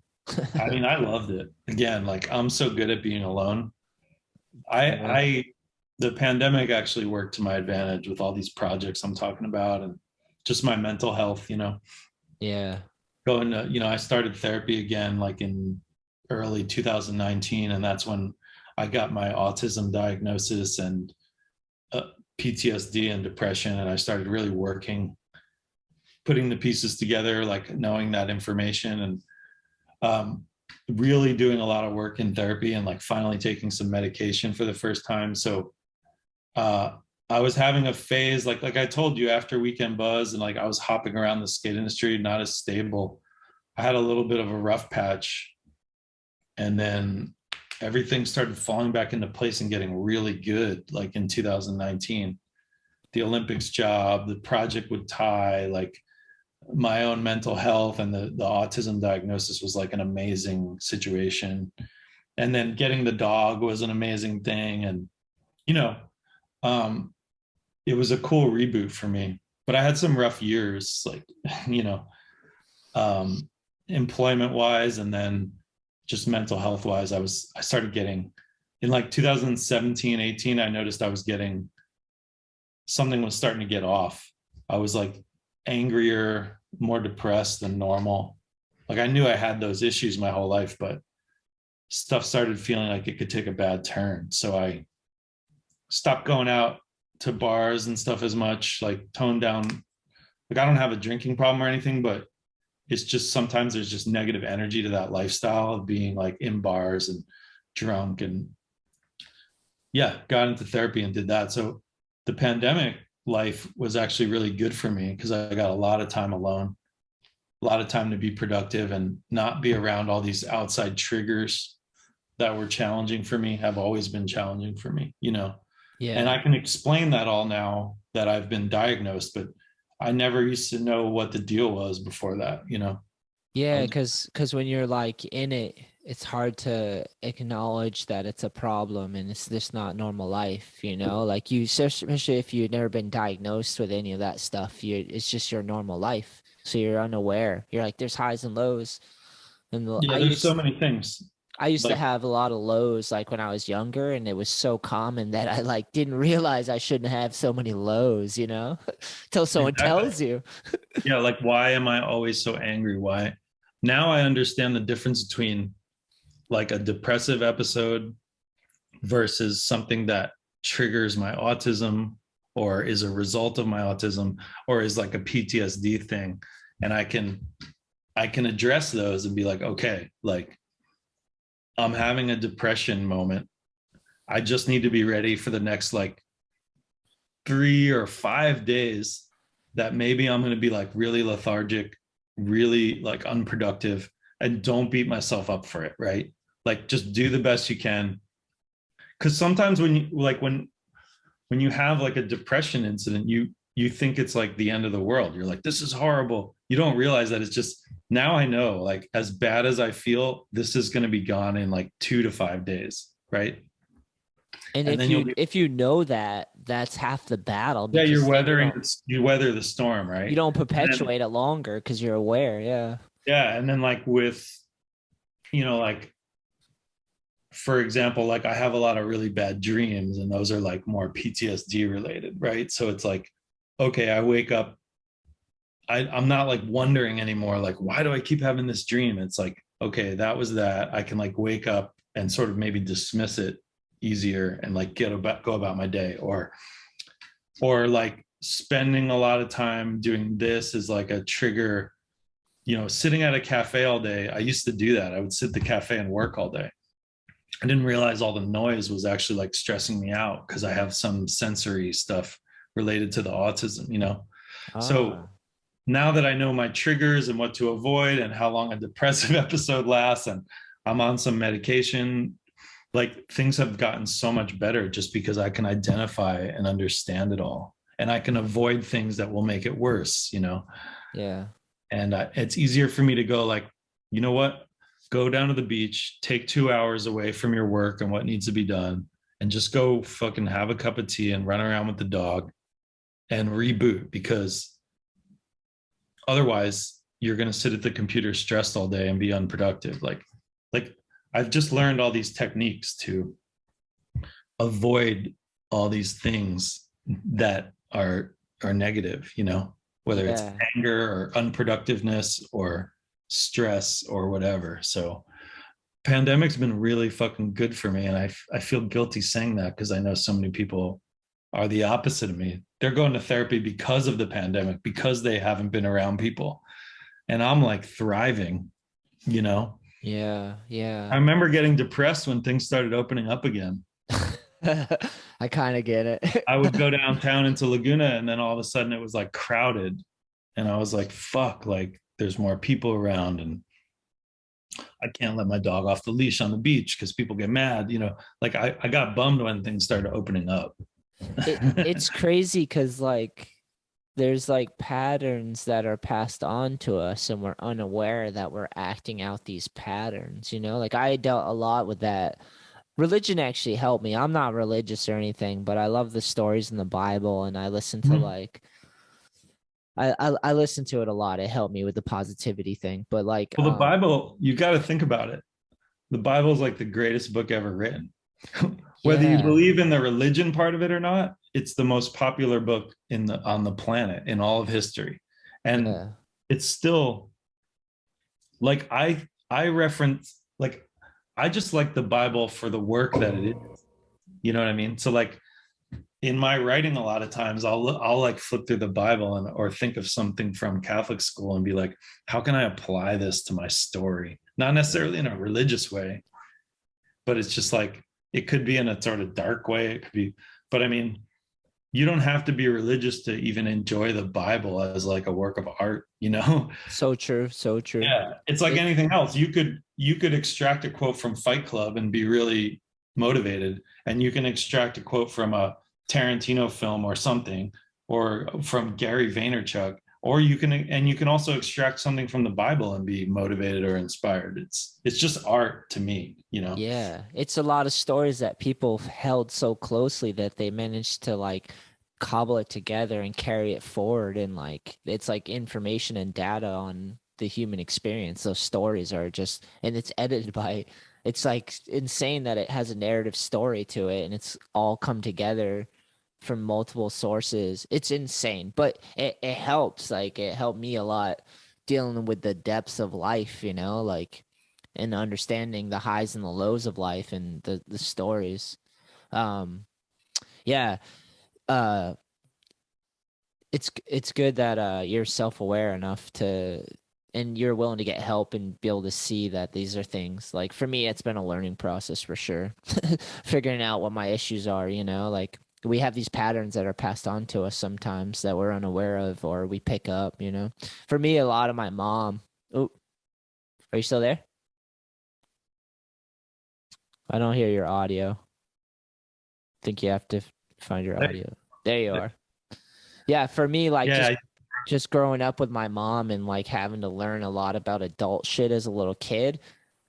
I mean, I loved it. Again, like I'm so good at being alone. Yeah. I the pandemic actually worked to my advantage with all these projects I'm talking about and just my mental health, you know. Yeah. Going to, you know, I started therapy again like in early 2019, and that's when I got my autism diagnosis and uh, PTSD and depression, and I started really working, putting the pieces together, like knowing that information, and really doing a lot of work in therapy and like finally taking some medication for the first time. So uh, I was having a phase like I told you after Weekend Buzz, and like I was hopping around the skate industry, not as stable. I had a little bit of a rough patch, and then everything started falling back into place and getting really good. Like in 2019, the Olympics job, the project with Ty, like my own mental health, and the autism diagnosis was like an amazing situation. And then getting the dog was an amazing thing. And, you know, it was a cool reboot for me. But I had some rough years, like, you know, employment wise, and then just mental health wise. I started getting, in like 2017, 18, I noticed I was getting, something was starting to get off. I was like angrier, more depressed than normal. Like I knew I had those issues my whole life, but stuff started feeling like it could take a bad turn. So I stopped going out to bars and stuff as much, like toned down. Like I don't have a drinking problem or anything, but it's just sometimes there's just negative energy to that lifestyle of being like in bars and drunk. And yeah, got into therapy and did that. So the pandemic life was actually really good for me because I got a lot of time alone, a lot of time to be productive and not be around all these outside triggers that were challenging for me, have always been challenging for me, you know. Yeah. And I can explain that all now that I've been diagnosed, but I never used to know what the deal was before that, you know. Yeah, because when you're like in it, it's hard to acknowledge that it's a problem and it's just not normal life, you know. Like you, especially if you've never been diagnosed with any of that stuff, it's just your normal life, so you're unaware. You're like, there's highs and lows, and Yeah, there's so many things. I used Like, to have a lot of lows like when I was younger, and it was so common that I like didn't realize I shouldn't have so many lows, you know, till someone exactly. tells you. Yeah, like why am I always so angry? Why? Now I understand the difference between like a depressive episode versus something that triggers my autism or is a result of my autism or is like a PTSD thing. And I can address those and be like, okay, like I'm having a depression moment. I just need to be ready for the next like 3 or 5 days that maybe I'm going to be like really lethargic, really like unproductive, and don't beat myself up for it, right? Like just do the best you can. Because sometimes when you like when you have like a depression incident, you think it's like the end of the world. You're like, this is horrible. You don't realize that it's just, now I know, like as bad as I feel, this is going to be gone in like 2 to 5 days, right? And if you know that, that's half the battle. Yeah, you're weathering, you weather the storm, right? You don't perpetuate it longer because you're aware. Yeah. Yeah. And then like with, you know, like, for example, like I have a lot of really bad dreams and those are like more PTSD related, right? So it's like, okay, I wake up, I'm not like wondering anymore, like, why do I keep having this dream? It's like, okay, that was that. I can like wake up and sort of maybe dismiss it easier and like go about my day, or like spending a lot of time doing this is like a trigger, you know, sitting at a cafe all day. I used to do that. I would sit at the cafe and work all day. I didn't realize all the noise was actually like stressing me out because I have some sensory stuff related to the autism, you know. So now that I know my triggers and what to avoid and how long a depressive episode lasts, and I'm on some medication, like things have gotten so much better just because I can identify and understand it all. And I can avoid things that will make it worse, you know? Yeah. And it's easier for me to go like, you know what? Go down to the beach, take 2 hours away from your work and what needs to be done, and just go fucking have a cup of tea and run around with the dog and reboot, because otherwise you're going to sit at the computer stressed all day and be unproductive. Like I've just learned all these techniques to avoid all these things that are negative, you know, whether it's anger or unproductiveness or stress or whatever. So pandemic's been really fucking good for me. And I feel guilty saying that because I know so many people are the opposite of me. They're going to therapy because of the pandemic, because they haven't been around people. And I'm like thriving, you know? Yeah. Yeah. I remember getting depressed when things started opening up again. I kind of get it. I would go downtown into Laguna and then all of a sudden it was like crowded. And I was like, fuck, like there's more people around and I can't let my dog off the leash on the beach because people get mad, you know. Like I got bummed when things started opening up. It's crazy because like there's like patterns that are passed on to us and we're unaware that we're acting out these patterns, you know? Like I dealt a lot with that. Religion actually helped me. I'm not religious or anything, but I love the stories in the Bible and I listen to Mhm. like I listen to it a lot. It helped me with the positivity thing. But like Well, the Bible, you got to think about it. The Bible is like the greatest book ever written. Whether you yeah. believe in the religion part of it or not, it's the most popular book in the on the planet in all of history. And Yeah. it's still like I reference like I just like the Bible for the work that it is. You know what I mean? So like in my writing a lot of times I'll like flip through the Bible and or think of something from Catholic school and be like, how can I apply this to my story? Not necessarily in a religious way, but it's just like it could be in a sort of dark way. It could be, but I mean, you don't have to be religious to even enjoy the Bible as like a work of art, you know? So true. So true. Yeah. It's like It anything else. You could extract a quote from Fight Club and be really motivated. And you can extract a quote from a Tarantino film or something, or from Gary Vaynerchuk, or you can also extract something from the Bible and be motivated or inspired. It's just art to me, you know? Yeah, it's a lot of stories that people held so closely that they managed to like cobble it together and carry it forward. And like, it's like information and data on the human experience. Those stories are just, and it's edited by, it's like insane that it has a narrative story to it and it's all come together from multiple sources. It's insane, but it helps. Like, it helped me a lot dealing with the depths of life, you know, like, and understanding the highs and the lows of life and the stories. Um, yeah, uh, it's good that you're self-aware enough to and you're willing to get help and be able to see that these are things. Like for me, it's been a learning process for sure. Figuring out what my issues are, you know, like we have these patterns that are passed on to us sometimes that we're unaware of or we pick up, you know. For me, a lot of my mom. Oh, are you still there? I don't hear your audio. Think you have to find your audio. There you are. Yeah, for me, like Yeah. just growing up with my mom and like having to learn a lot about adult shit as a little kid,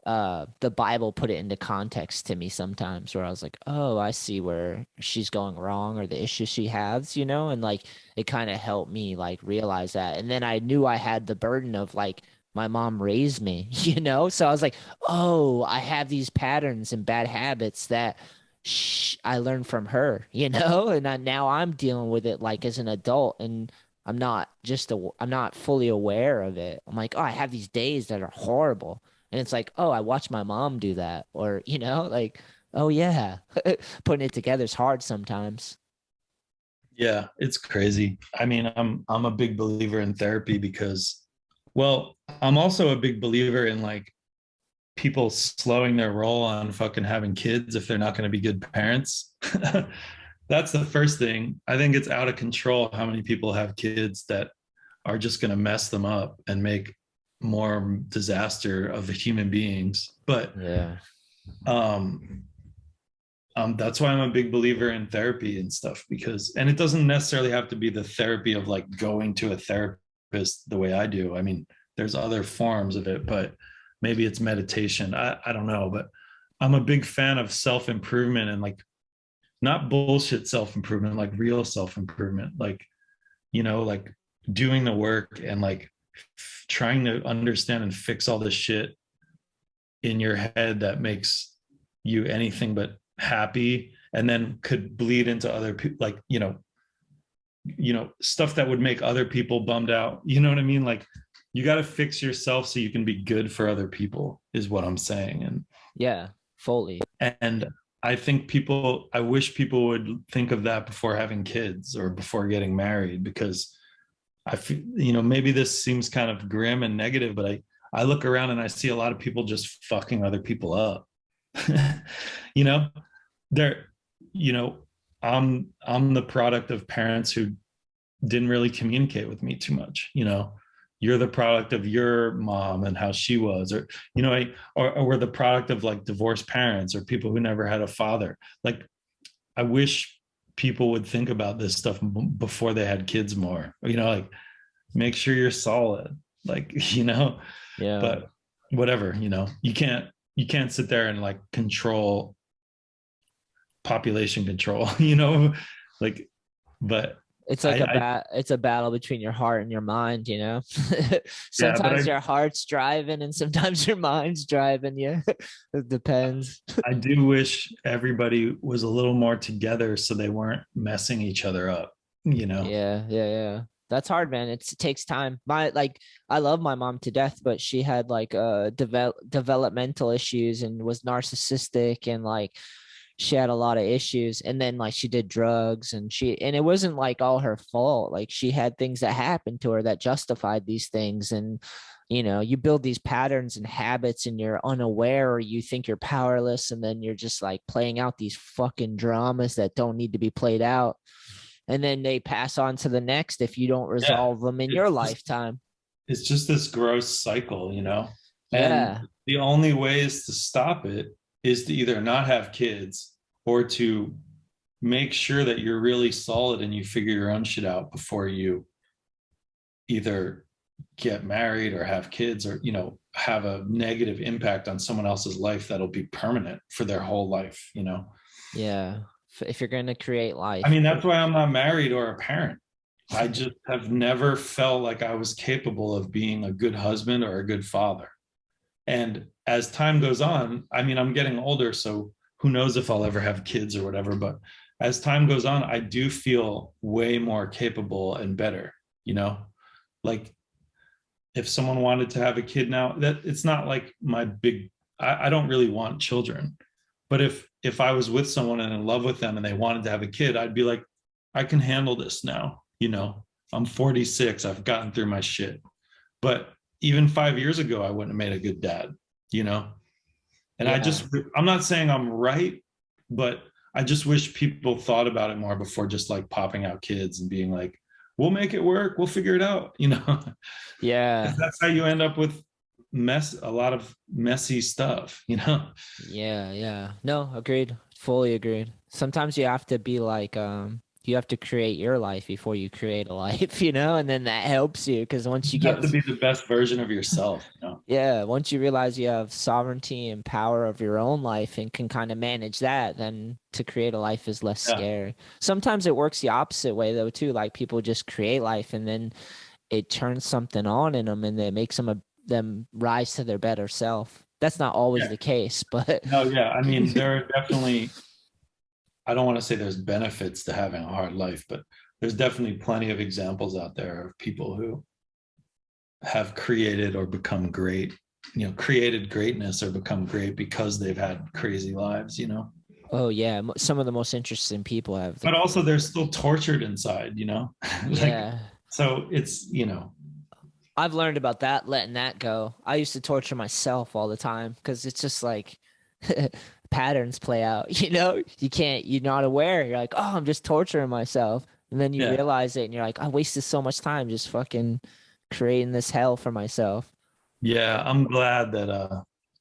the Bible put it into context to me sometimes where I was like, oh, I see where she's going wrong or the issue she has, you know, and like it kind of helped me like realize that. And then I knew I had the burden of like my mom raised me, you know, so I was like, oh, I have these patterns and bad habits that I learned from her, you know, and now I'm dealing with it like as an adult and I'm not fully aware of it. I'm like, oh, I have these days that are horrible. And it's like, oh, I watched my mom do that. Or, you know, like, oh yeah. Putting it together is hard sometimes. Yeah, it's crazy. I mean, I'm a big believer in therapy because, well, I'm also a big believer in like people slowing their roll on fucking having kids if they're not going to be good parents. That's the first thing. I think it's out of control how many people have kids that are just going to mess them up and make more disaster of the human beings. But Yeah. um that's why I'm a big believer in therapy and stuff because, and it doesn't necessarily have to be the therapy of like going to a therapist the way I do. I mean, there's other forms of it, but maybe it's meditation. I don't know, but I'm a big fan of self-improvement and like not bullshit self-improvement, like real self-improvement, like, you know, like doing the work and like trying to understand and fix all the shit in your head that makes you anything but happy and then could bleed into other people, like, stuff that would make other people bummed out, you know what I mean? Like you got to fix yourself so you can be good for other people is what I'm saying. Yeah. Fully. And I wish people would think of that before having kids or before getting married, because I feel, maybe this seems kind of grim and negative, but I look around and I see a lot of people just fucking other people up. you know, they're, you know, I'm the product of parents who didn't really communicate with me too much. You're the product of your mom and how she was, or, or we're the product of like divorced parents or people who never had a father. Like, I wish people would think about this stuff before they had kids more, you know, like make sure you're solid, like, you know, Yeah. but whatever, you know, you can't sit there and like control population control, you know, like, but It's like it's a battle between your heart and your mind, you know. Sometimes your heart's driving and sometimes your mind's driving you. It depends. I do wish everybody was a little more together so they weren't messing each other up, you know. Yeah. That's hard, man. It takes time. I love my mom to death, but she had like developmental issues and was narcissistic, and like she had a lot of issues, and then like she did drugs, and it wasn't like all her fault. Like she had things that happened to her that justified these things. And you know, you build these patterns and habits and you're unaware, or you think you're powerless, and then you're just like playing out these fucking dramas that don't need to be played out, and then they pass on to the next if you don't resolve them in your lifetime. It's just this gross cycle, you know. Yeah. And the only ways to stop it is to either not have kids or to make sure that you're really solid and you figure your own shit out before you either get married or have kids, or, you know, have a negative impact on someone else's life that'll be permanent for their whole life, you know? Yeah. If you're going to create life. I mean, that's why I'm not married or a parent. I just have never felt like I was capable of being a good husband or a good father. And as time goes on, I mean, I'm getting older, so who knows if I'll ever have kids or whatever, but as time goes on, I do feel way more capable and better, you know? Like if someone wanted to have a kid now, that it's not like my big, I don't really want children, but if I was with someone and in love with them and they wanted to have a kid, I'd be like, I can handle this now, you know? I'm 46, I've gotten through my shit. But even 5 years ago, I wouldn't have made a good dad, you know? And I'm not saying I'm right, but I just wish people thought about it more before just like popping out kids and being like, we'll make it work, we'll figure it out, you know? Yeah. That's how you end up with a lot of messy stuff, you know? Yeah. No, agreed. Fully agreed. Sometimes you have to be like, you have to create your life before you create a life, you know, and then that helps you, because once you have to be the best version of yourself, you know? Yeah, once you realize you have sovereignty and power of your own life and can kind of manage that, then to create a life is less scary. Sometimes it works the opposite way though too, like people just create life and then it turns something on in them and it makes them rise to their better self. That's not always the case, but no, I mean, there are definitely, I don't want to say there's benefits to having a hard life, but there's definitely plenty of examples out there of people who have created or become great, you know, created greatness or become great because they've had crazy lives, you know? Oh yeah. Some of the most interesting people have. But also they're still tortured inside, you know? Yeah. So it's, you know. I've learned about that, letting that go. I used to torture myself all the time because it's just like patterns play out, you know? You're not aware. You're like, oh, I'm just torturing myself. And then you realize it and you're like, I wasted so much time just fucking creating this hell for myself. Yeah, I'm glad that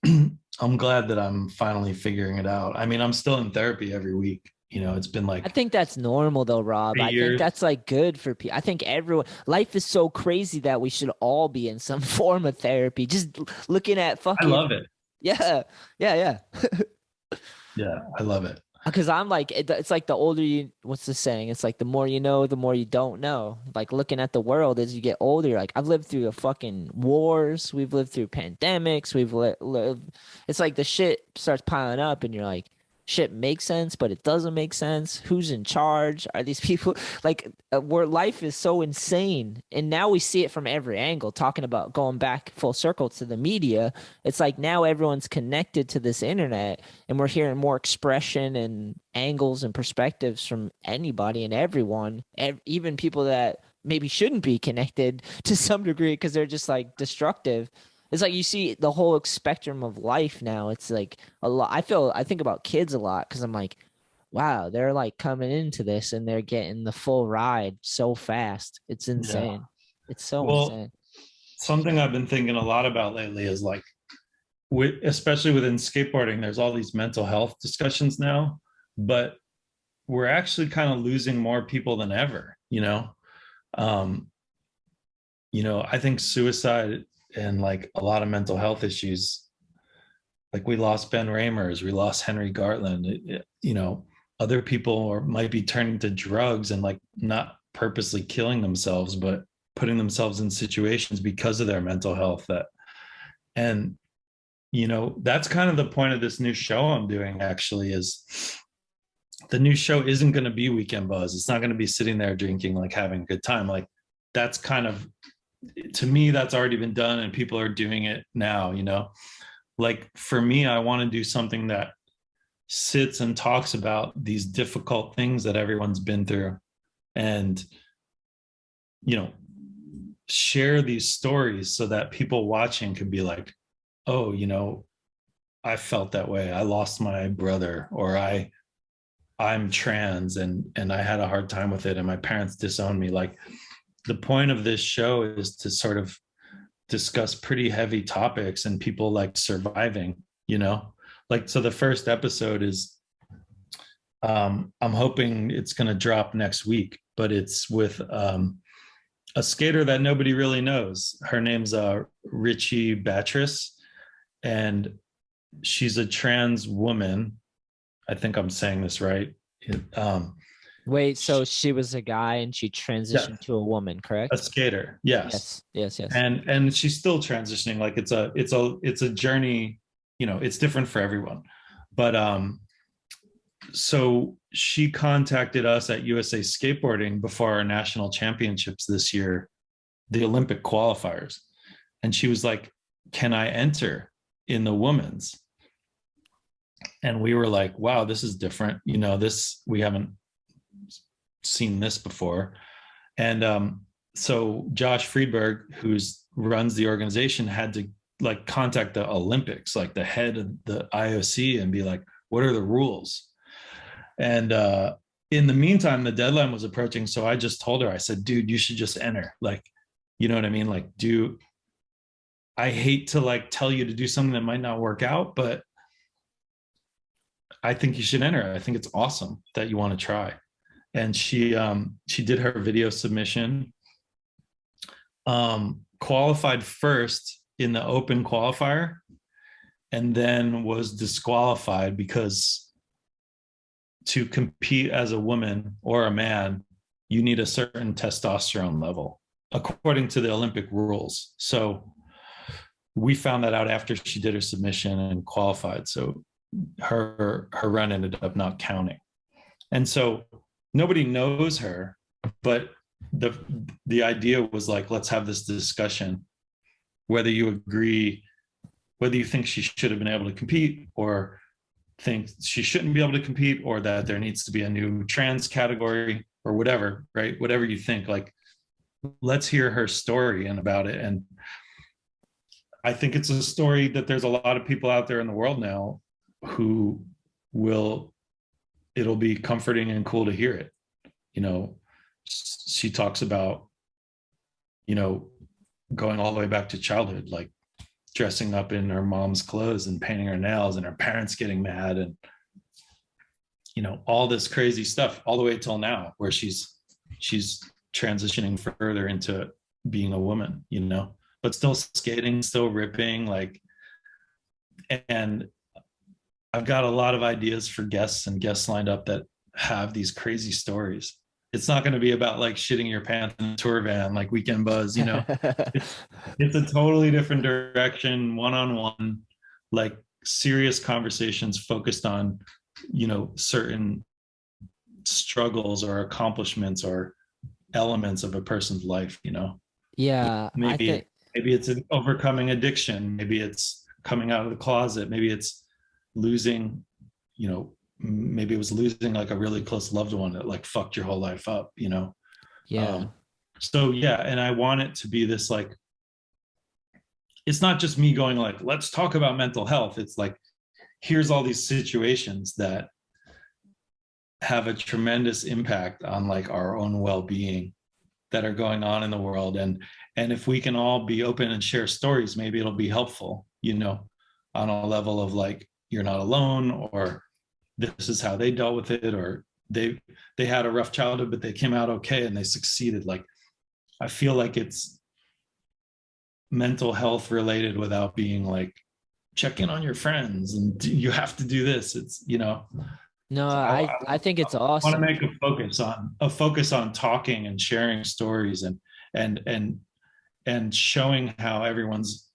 I'm finally figuring it out. I mean, I'm still in therapy every week. You know, it's been like, I think that's normal though, Rob. I think that's like good for people. I think life is so crazy that we should all be in some form of therapy. Just looking at fucking. I love it. Yeah. Yeah, I love it. Because I'm like, it's like the older you, what's the saying? It's like the more you know, the more you don't know. Like looking at the world as you get older, you're like, I've lived through the fucking wars. We've lived through pandemics. We've lived. It's like the shit starts piling up and you're like, shit makes sense, but it doesn't make sense. Who's in charge? Are these people like where life is so insane? And now we see it from every angle, talking about going back full circle to the media. It's like now everyone's connected to this internet and we're hearing more expression and angles and perspectives from anybody and everyone, even people that maybe shouldn't be connected to some degree because they're just like destructive. It's like you see the whole spectrum of life now. It's like a lot. I think about kids a lot because I'm like, wow, they're like coming into this and they're getting the full ride so fast. It's insane. Yeah. It's so insane. Something I've been thinking a lot about lately is like, especially within skateboarding, there's all these mental health discussions now, but we're actually kind of losing more people than ever, um, I think suicide and like a lot of mental health issues, like we lost Ben Ramers, we lost Henry Gartland, other people might be turning to drugs and like not purposely killing themselves, but putting themselves in situations because of their mental health and that's kind of the point of this new show I'm doing, actually. Is the new show isn't going to be Weekend Buzz. It's not going to be sitting there drinking, like having a good time. Like that's kind of, to me, that's already been done and people are doing it now, like for me, I want to do something that sits and talks about these difficult things that everyone's been through and, share these stories so that people watching can be like, oh, I felt that way. I lost my brother, or I'm trans and I had a hard time with it and my parents disowned me. Like the point of this show is to sort of discuss pretty heavy topics and people like surviving, like, so the first episode is, I'm hoping it's going to drop next week, but it's with a skater that nobody really knows. Her name's Richie Batris, and she's a trans woman. I think I'm saying this right. Wait, so she was a guy and she transitioned to a woman, correct? A skater, yes. Yes. And she's still transitioning. Like it's a journey. It's different for everyone. But so she contacted us at USA Skateboarding before our national championships this year, the Olympic qualifiers, and she was like, "Can I enter in the women's?" And we were like, wow, this is different. This, we haven't seen this before. And so Josh Friedberg, who's runs the organization, had to like contact the Olympics, like the head of the IOC, and be like, what are the rules? And in the meantime, the deadline was approaching. So I just told her, I said, dude, you should just enter. Like, you know what I mean? Like, I hate to like tell you to do something that might not work out, but I think you should enter. I think it's awesome that you want to try. And she did her video submission, qualified first in the open qualifier, and then was disqualified because to compete as a woman or a man, you need a certain testosterone level according to the Olympic rules. So we found that out after she did her submission and qualified. So her run ended up not counting. And so nobody knows her, but the idea was like, let's have this discussion, whether you agree, whether you think she should have been able to compete or think she shouldn't be able to compete, or that there needs to be a new trans category or whatever, right? Whatever you think, like, let's hear her story and about it. And I think it's a story that there's a lot of people out there in the world now who it'll be comforting and cool to hear it. She talks about, going all the way back to childhood, like dressing up in her mom's clothes and painting her nails and her parents getting mad and, all this crazy stuff all the way till now, where she's transitioning further into being a woman, but still skating, still ripping, like, and I've got a lot of ideas for guests lined up that have these crazy stories. It's not going to be about like shitting your pants in a tour van, like Weekend Buzz, it's a totally different direction, one-on-one, like serious conversations focused on, certain struggles or accomplishments or elements of a person's life, Yeah. Maybe it's an overcoming addiction. Maybe it's coming out of the closet. Maybe it's losing, maybe it was losing like a really close loved one that like fucked your whole life up, Yeah. So yeah, and I want it to be this, like, it's not just me going like, let's talk about mental health. It's like, here's all these situations that have a tremendous impact on like our own well-being that are going on in the world. And if we can all be open and share stories, maybe it'll be helpful, on a level of like, you're not alone, or this is how they dealt with it, or they had a rough childhood, but they came out okay and they succeeded. Like, I feel like it's mental health related without being like, check in on your friends and you have to do this. It's, No, so I think it's want to awesome. make a focus on talking and sharing stories and and showing how everyone's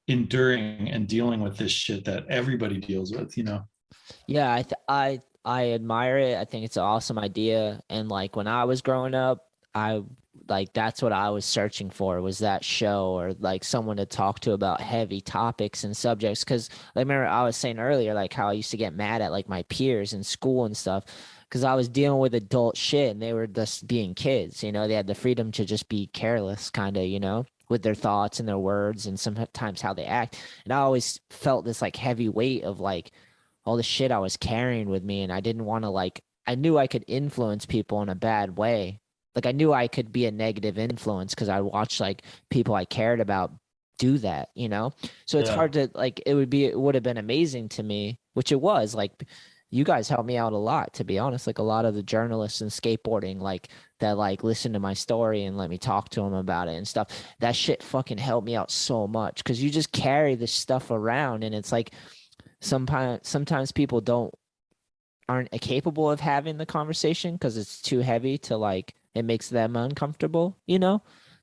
enduring and dealing with this shit that everybody deals with. Yeah, I admire it. I think it's an awesome idea. And like when I was growing up, I like that's what I was searching for, was that show or like someone to talk to about heavy topics and subjects. Cause I remember I was saying earlier, like how I used to get mad at like my peers in school and stuff. Cause I was dealing with adult shit and they were just being kids, they had the freedom to just be careless kind of, with their thoughts and their words and sometimes how they act. And I always felt this like heavy weight of like, all the shit I was carrying with me, and I didn't want to like I knew I could influence people in a bad way. Like I knew I could be a negative influence because I watched like people I cared about do that. So it's Yeah. hard to like it would have been amazing to me, which it was. Like you guys helped me out a lot, to be honest. Like a lot of the journalists in skateboarding like that like listened to my story and let me talk to them about it and stuff. That shit fucking helped me out so much because you just carry this stuff around and it's like sometimes people aren't capable of having the conversation because it's too heavy to like it makes them uncomfortable.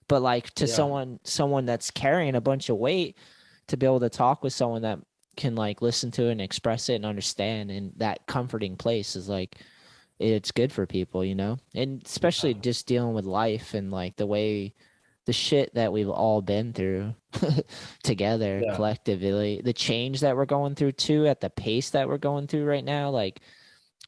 But like to Yeah. someone that's carrying a bunch of weight, to be able to talk with someone that can like listen to it and express it and understand, and that comforting place is like it's good for people. And especially just dealing with life and like the shit that we've all been through together Yeah. collectively, the change that we're going through too, at the pace that we're going through right now. Like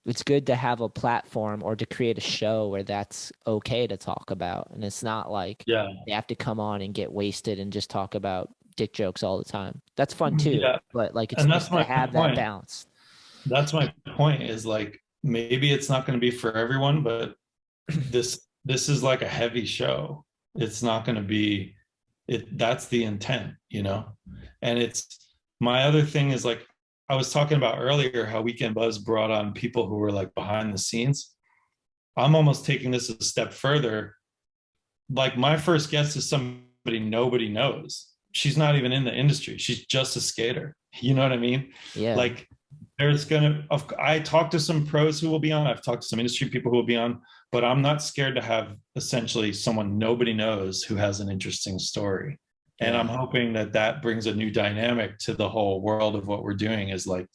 it's good to have a platform or to create a show where that's okay to talk about. And it's not like Yeah. they have to come on and get wasted and just talk about dick jokes all the time. That's fun too. Yeah. But like it's And nice that's to my have that point. balance. That's my point, is like, maybe it's not going to be for everyone, but this is like a heavy show. It's not going to be it. That's the intent. And it's, my other thing is like, I was talking about earlier how Weekend Buzz brought on people who were like behind the scenes. I'm almost taking this a step further. Like, my first guest is somebody nobody knows. She's not even in the industry. She's just a skater. You know what I mean? Yeah. Like, I talked to some pros who will be on. I've talked to some industry people who will be on, but I'm not scared to have essentially someone nobody knows who has an interesting story. And I'm Yeah. hoping that brings a new dynamic to the whole world of what we're doing. Is like,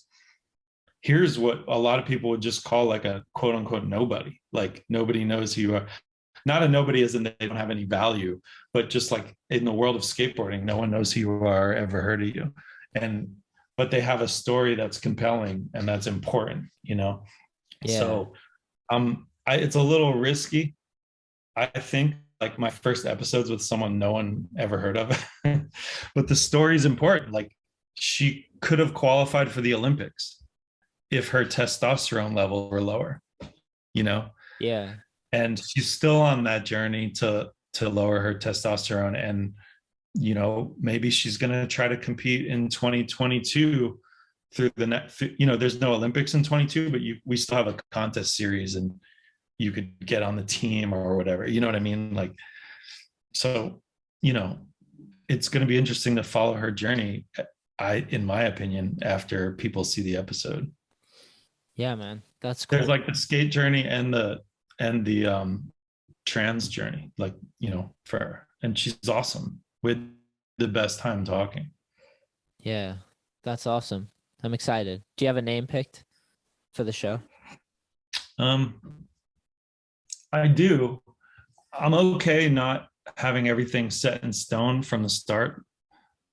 here's what a lot of people would just call like a quote unquote nobody. Like, nobody knows who you are. Not a nobody as in they don't have any value, but just like in the world of skateboarding, no one knows who you are, ever heard of you. And but they have a story that's compelling and that's important. Yeah. So it's a little risky. I think like my first episodes with someone no one ever heard of, but the story's important. Like, she could have qualified for the Olympics if her testosterone levels were lower, you know, Yeah. and she's still on that journey to lower her testosterone. And maybe she's going to try to compete in 2022 through the net. There's no Olympics in 22, but we still have a contest series and you could get on the team or whatever. You know what I mean? Like, so, it's going to be interesting to follow her journey. In my opinion, after people see the episode. Yeah, man. That's There's cool. like the skate journey and the trans journey, like, for her. And she's awesome. With the best time talking. Yeah. That's awesome. I'm excited. Do you have a name picked for the show? I do. I'm okay not having everything set in stone from the start,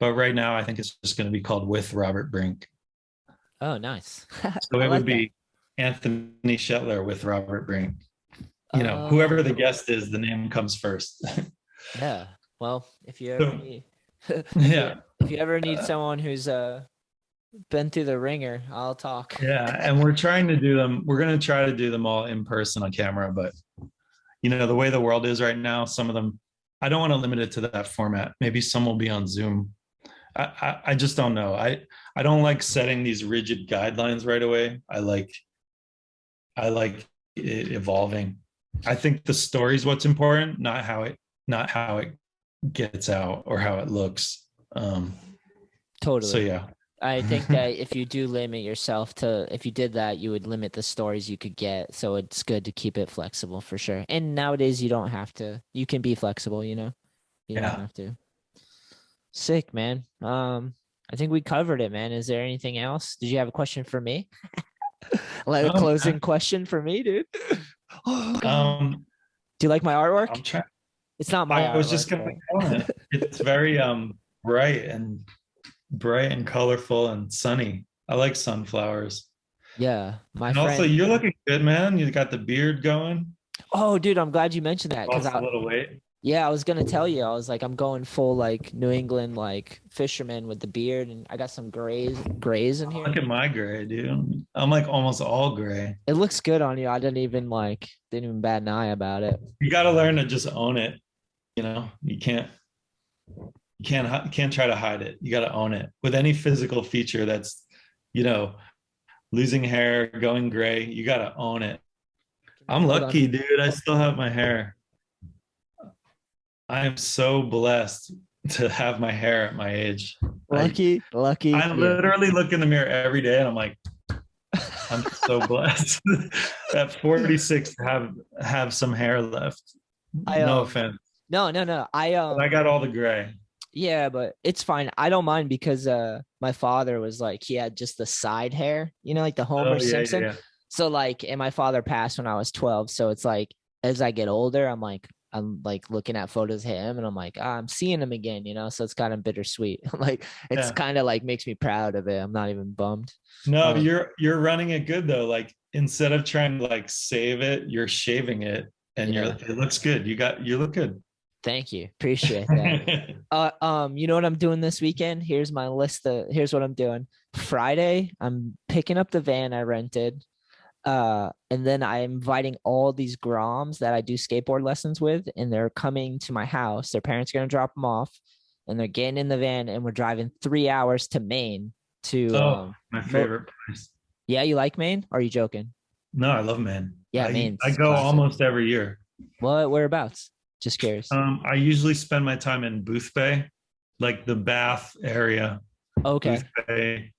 but right now I think it's just going to be called With Robert Brink. Oh, nice. So I it would like that. be Anthony Shetler with Robert Brink. Whoever the Oh, guest is, the name comes first. yeah. Well, if you ever So, need if yeah. you ever need someone who's been through the ringer, I'll talk. Yeah. And we're trying to do them. We're going to try to do them all in person on camera, but the way the world is right now, some of them, I don't want to limit it to that format. Maybe some will be on Zoom. I just don't know. I don't like setting these rigid guidelines right away. I like it evolving. I think the story is what's important, not how it gets out or how it looks. Totally. So yeah. I think that if you do limit yourself to, if you did that, you would limit the stories you could get. So it's good to keep it flexible for sure. And nowadays you don't have to, you can be flexible, you know, you don't Yeah. have to. Sick, man. I think we covered it, man. Is there anything else? Did you have a question for me? Like a closing question for me, dude? Um, Do you like my artwork? I'm trying. It's not my I was just artwork, gonna but- comment. It's very bright and colorful and sunny. I like sunflowers. Yeah, my And friend. also, you're looking good, man. You got the beard going. Oh, dude, I'm glad you mentioned that because Lost a little weight. yeah, I was gonna tell you. I was like, I'm going full like New England like fisherman with the beard, and I got some grays in here. Look at my gray, dude. I'm like almost all gray. It looks good on you. I didn't even bat an eye about it. You got to learn to just own it. You know, you can't try to hide it. You got to own it with any physical feature that's, losing hair, going gray. You got to own it. I'm lucky, dude. I still have my hair. I am so blessed to have my hair at my age. Lucky. I literally look in the mirror every day and I'm like, I'm so blessed at 46 to have some hair left. No offense. No. But I got all the gray. Yeah, but it's fine. I don't mind because my father was like, he had just the side hair, like the Homer Simpson. Yeah. So like, and my father passed when I was 12. So it's like, as I get older, I'm like looking at photos of him and I'm like, I'm seeing him again, so it's kind of bittersweet. Like, it's kind of like makes me proud of it. I'm not even bummed. No, you're running it good though. Like, instead of trying to like save it, you're shaving it and it looks good. You look good. Thank you. Appreciate that. You know what I'm doing this weekend? Here's my list. Here's what I'm doing. Friday, I'm picking up the van I rented. And then I'm inviting all these Groms that I do skateboard lessons with, and they're coming to my house. Their parents are going to drop them off, and they're getting in the van, and we're driving 3 hours to Maine to my favorite place. Yeah, you like Maine? Or are you joking? No, I love Maine. Yeah, Maine. I go almost every year. What? Whereabouts? Just curious. I usually spend my time in Boothbay, like the Bath area. Okay. Boothbay.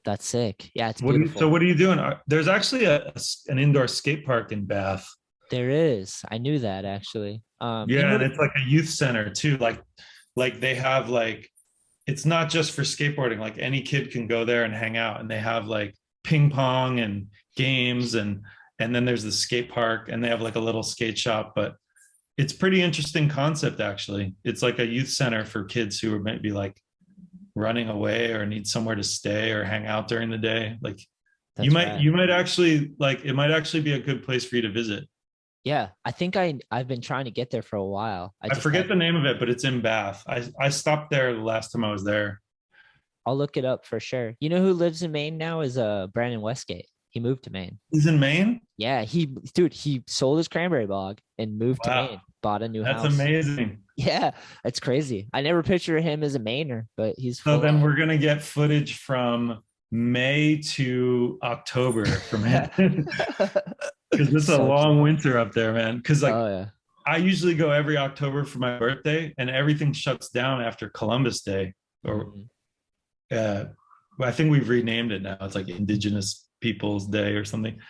That's sick. Yeah, it's beautiful. So what are you doing? There's actually an indoor skate park in Bath. There is. I knew that actually. And it's like a youth center too. Like they have like, it's not just for skateboarding. Like any kid can go there and hang out, and they have like ping pong and games, and then there's the skate park, and they have like a little skate shop. But it's pretty interesting concept actually. It's like a youth center for kids who are maybe like running away or need somewhere to stay or hang out during the day. Like you might actually like, it might actually be a good place for you to visit. Yeah, I think I've been trying to get there for a while. I forget the name of it, but it's in Bath. I stopped there the last time I was there. I'll look it up for sure. You know who lives in Maine now is Brandon Westgate. He moved to Maine. He's in Maine? Yeah, he sold his cranberry bog and moved to Maine. Bought a new house. That's amazing. Yeah, it's crazy. I never pictured him as a Mainer, but he's so then we're gonna get footage from May to October from him. Because it's a long winter up there, man. Because like I usually go every October for my birthday, and everything shuts down after Columbus Day. Or I think we've renamed it now. It's like Indigenous Peoples Day or something,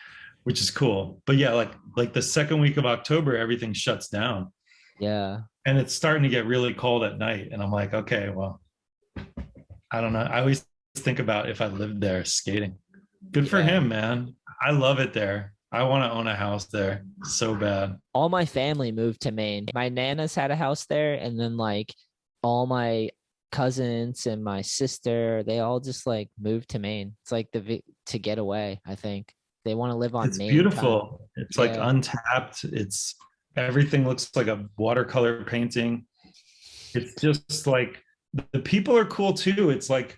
which is cool. But yeah, like the second week of October, everything shuts down. Yeah. And it's starting to get really cold at night. And I'm like, okay, well, I don't know. I always think about if I lived there skating. Good for him, man. I love it there. I want to own a house there so bad. All my family moved to Maine. My Nana's had a house there, and then like all my cousins and my sister, they all just like moved to Maine. It's like to get away. I think they want to live on Maine. It's beautiful. Time. It's like untapped. It's everything looks like a watercolor painting. It's just like the people are cool too. It's like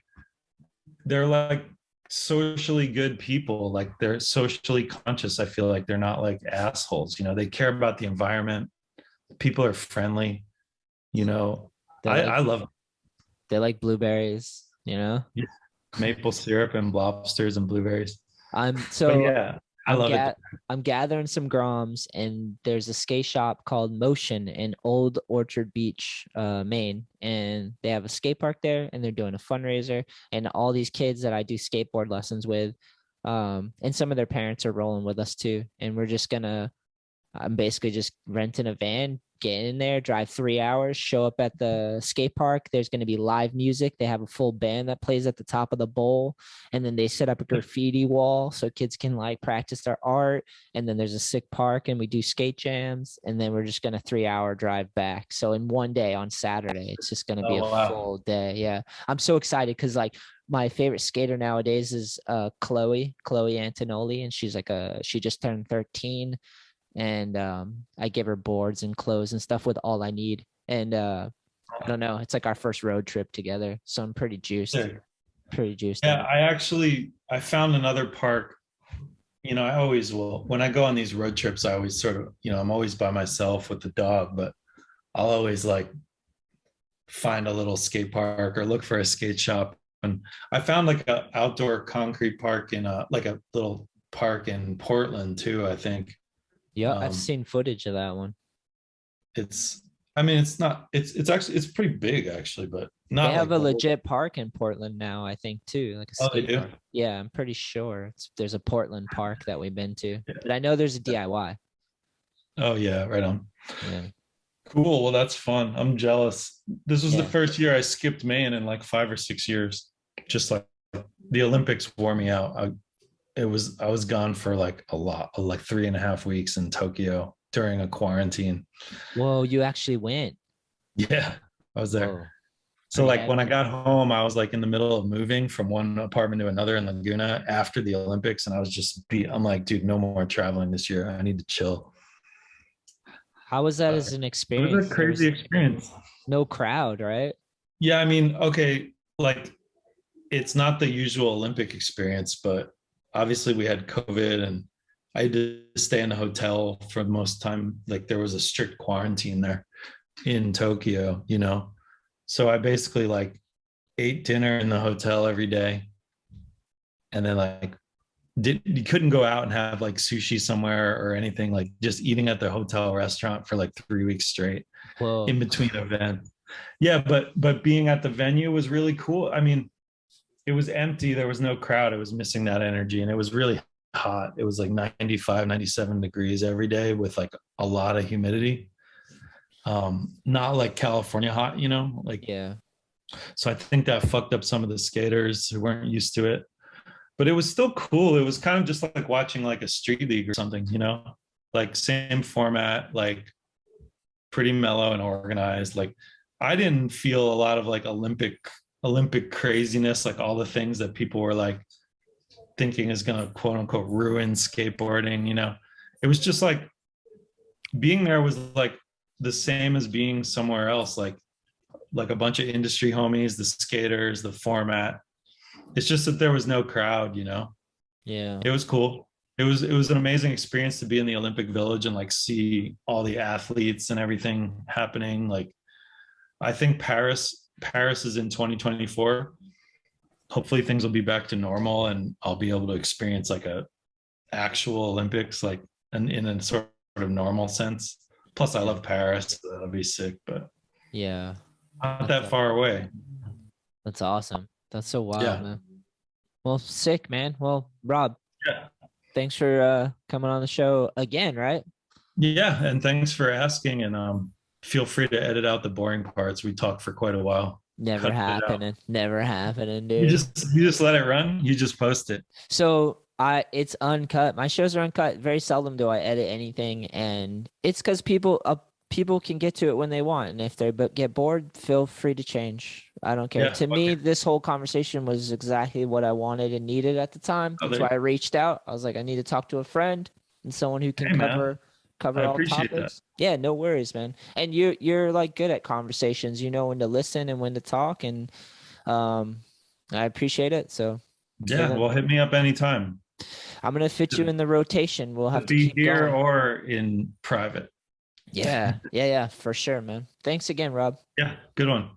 they're like socially good people. Like they're socially conscious. I feel like they're not like assholes. They care about the environment. People are friendly. I love it. They like blueberries, Yeah. Maple syrup and lobsters and blueberries. I I love it. I'm gathering some groms, and there's a skate shop called Motion in Old Orchard Beach, Maine, and they have a skate park there, and they're doing a fundraiser, and all these kids that I do skateboard lessons with, and some of their parents are rolling with us too, and I'm basically just renting a van, get in there, drive 3 hours, show up at the skate park. There's going to be live music. They have a full band that plays at the top of the bowl. And then they set up a graffiti wall so kids can like practice their art. And then there's a sick park and we do skate jams. And then we're just going to 3-hour drive back. So in one day on Saturday, it's just going to be a full day. Yeah. I'm so excited because like my favorite skater nowadays is Chloe Antonoli. And she's like she just turned 13. And I give her boards and clothes and stuff with All I Need. And I don't know, it's like our first road trip together. So I'm pretty juiced. Yeah, I found another park. You know, I always will. When I go on these road trips, I always sort of, you know, I'm always by myself with the dog, but I'll always like find a little skate park or look for a skate shop. And I found like an outdoor concrete park in like a little park in Portland too, I think. Yeah, I've seen footage of that one. It's pretty big actually, but not. They have like a legit park in Portland now, I think too, like a skate park. Yeah, I'm pretty sure there's a Portland park that we've been to, but I know there's a DIY. Oh yeah, right on. Yeah. Cool. Well, that's fun. I'm jealous. This was the first year I skipped Maine in like 5 or 6 years. Just like the Olympics wore me out. I was gone for like a lot, like 3.5 weeks in Tokyo during a quarantine. Whoa, you actually went? Yeah, I was there. Whoa. So like when I got home, I was like in the middle of moving from one apartment to another in Laguna after the Olympics. And I was just I'm like, dude, no more traveling this year. I need to chill. How was that as an experience? It was a crazy experience. No crowd, right? Yeah, I mean, okay, like it's not the usual Olympic experience, but obviously we had COVID and I had to stay in a hotel for the most time. Like there was a strict quarantine there in Tokyo, you know? So I basically like ate dinner in the hotel every day. And then like you couldn't go out and have like sushi somewhere or anything, like just eating at the hotel restaurant for like 3 weeks straight. Whoa. In between events. Yeah, but being at the venue was really cool. I mean, it was empty. There was no crowd. It was missing that energy. And it was really hot. It was like 95, 97 degrees every day with like a lot of humidity. Not like California hot, you know, like, yeah. So I think that fucked up some of the skaters who weren't used to it, but it was still cool. It was kind of just like watching like a street league or something, you know, like same format, like pretty mellow and organized. Like I didn't feel a lot of like Olympic craziness, like all the things that people were like thinking is going to quote unquote ruin skateboarding, you know. It was just like being there was like the same as being somewhere else, like a bunch of industry homies, the skaters, the format. It's just that there was no crowd, you know. Yeah, it was cool. It was an amazing experience to be in the Olympic Village and like see all the athletes and everything happening. Like I think Paris is in 2024. Hopefully things will be back to normal and I'll be able to experience like a actual Olympics, like in a sort of normal sense. Plus I love Paris, so that'll be sick, but yeah, not that far away. That's awesome. That's so wild, man. Well, sick, man. Well, Rob, thanks for coming on the show again, right? Yeah, and thanks for asking, and feel free to edit out the boring parts. We talked for quite a while. Never happening, dude. You just let it run. You just post it. So it's uncut. My shows are uncut. Very seldom do I edit anything, and it's because people can get to it when they want, and if they get bored, feel free to change. I don't care. To me, this whole conversation was exactly what I wanted and needed at the time. That's why I reached out. I was like, I need to talk to a friend and someone who can cover all topics. That. Yeah, no worries, man. And you're like good at conversations. You know when to listen and when to talk, and I appreciate it. So yeah, well, hit me up anytime. I'm gonna fit you in the rotation. We'll have to be keep here going. Or in private. Yeah, for sure, man. Thanks again, Rob. Yeah, good one.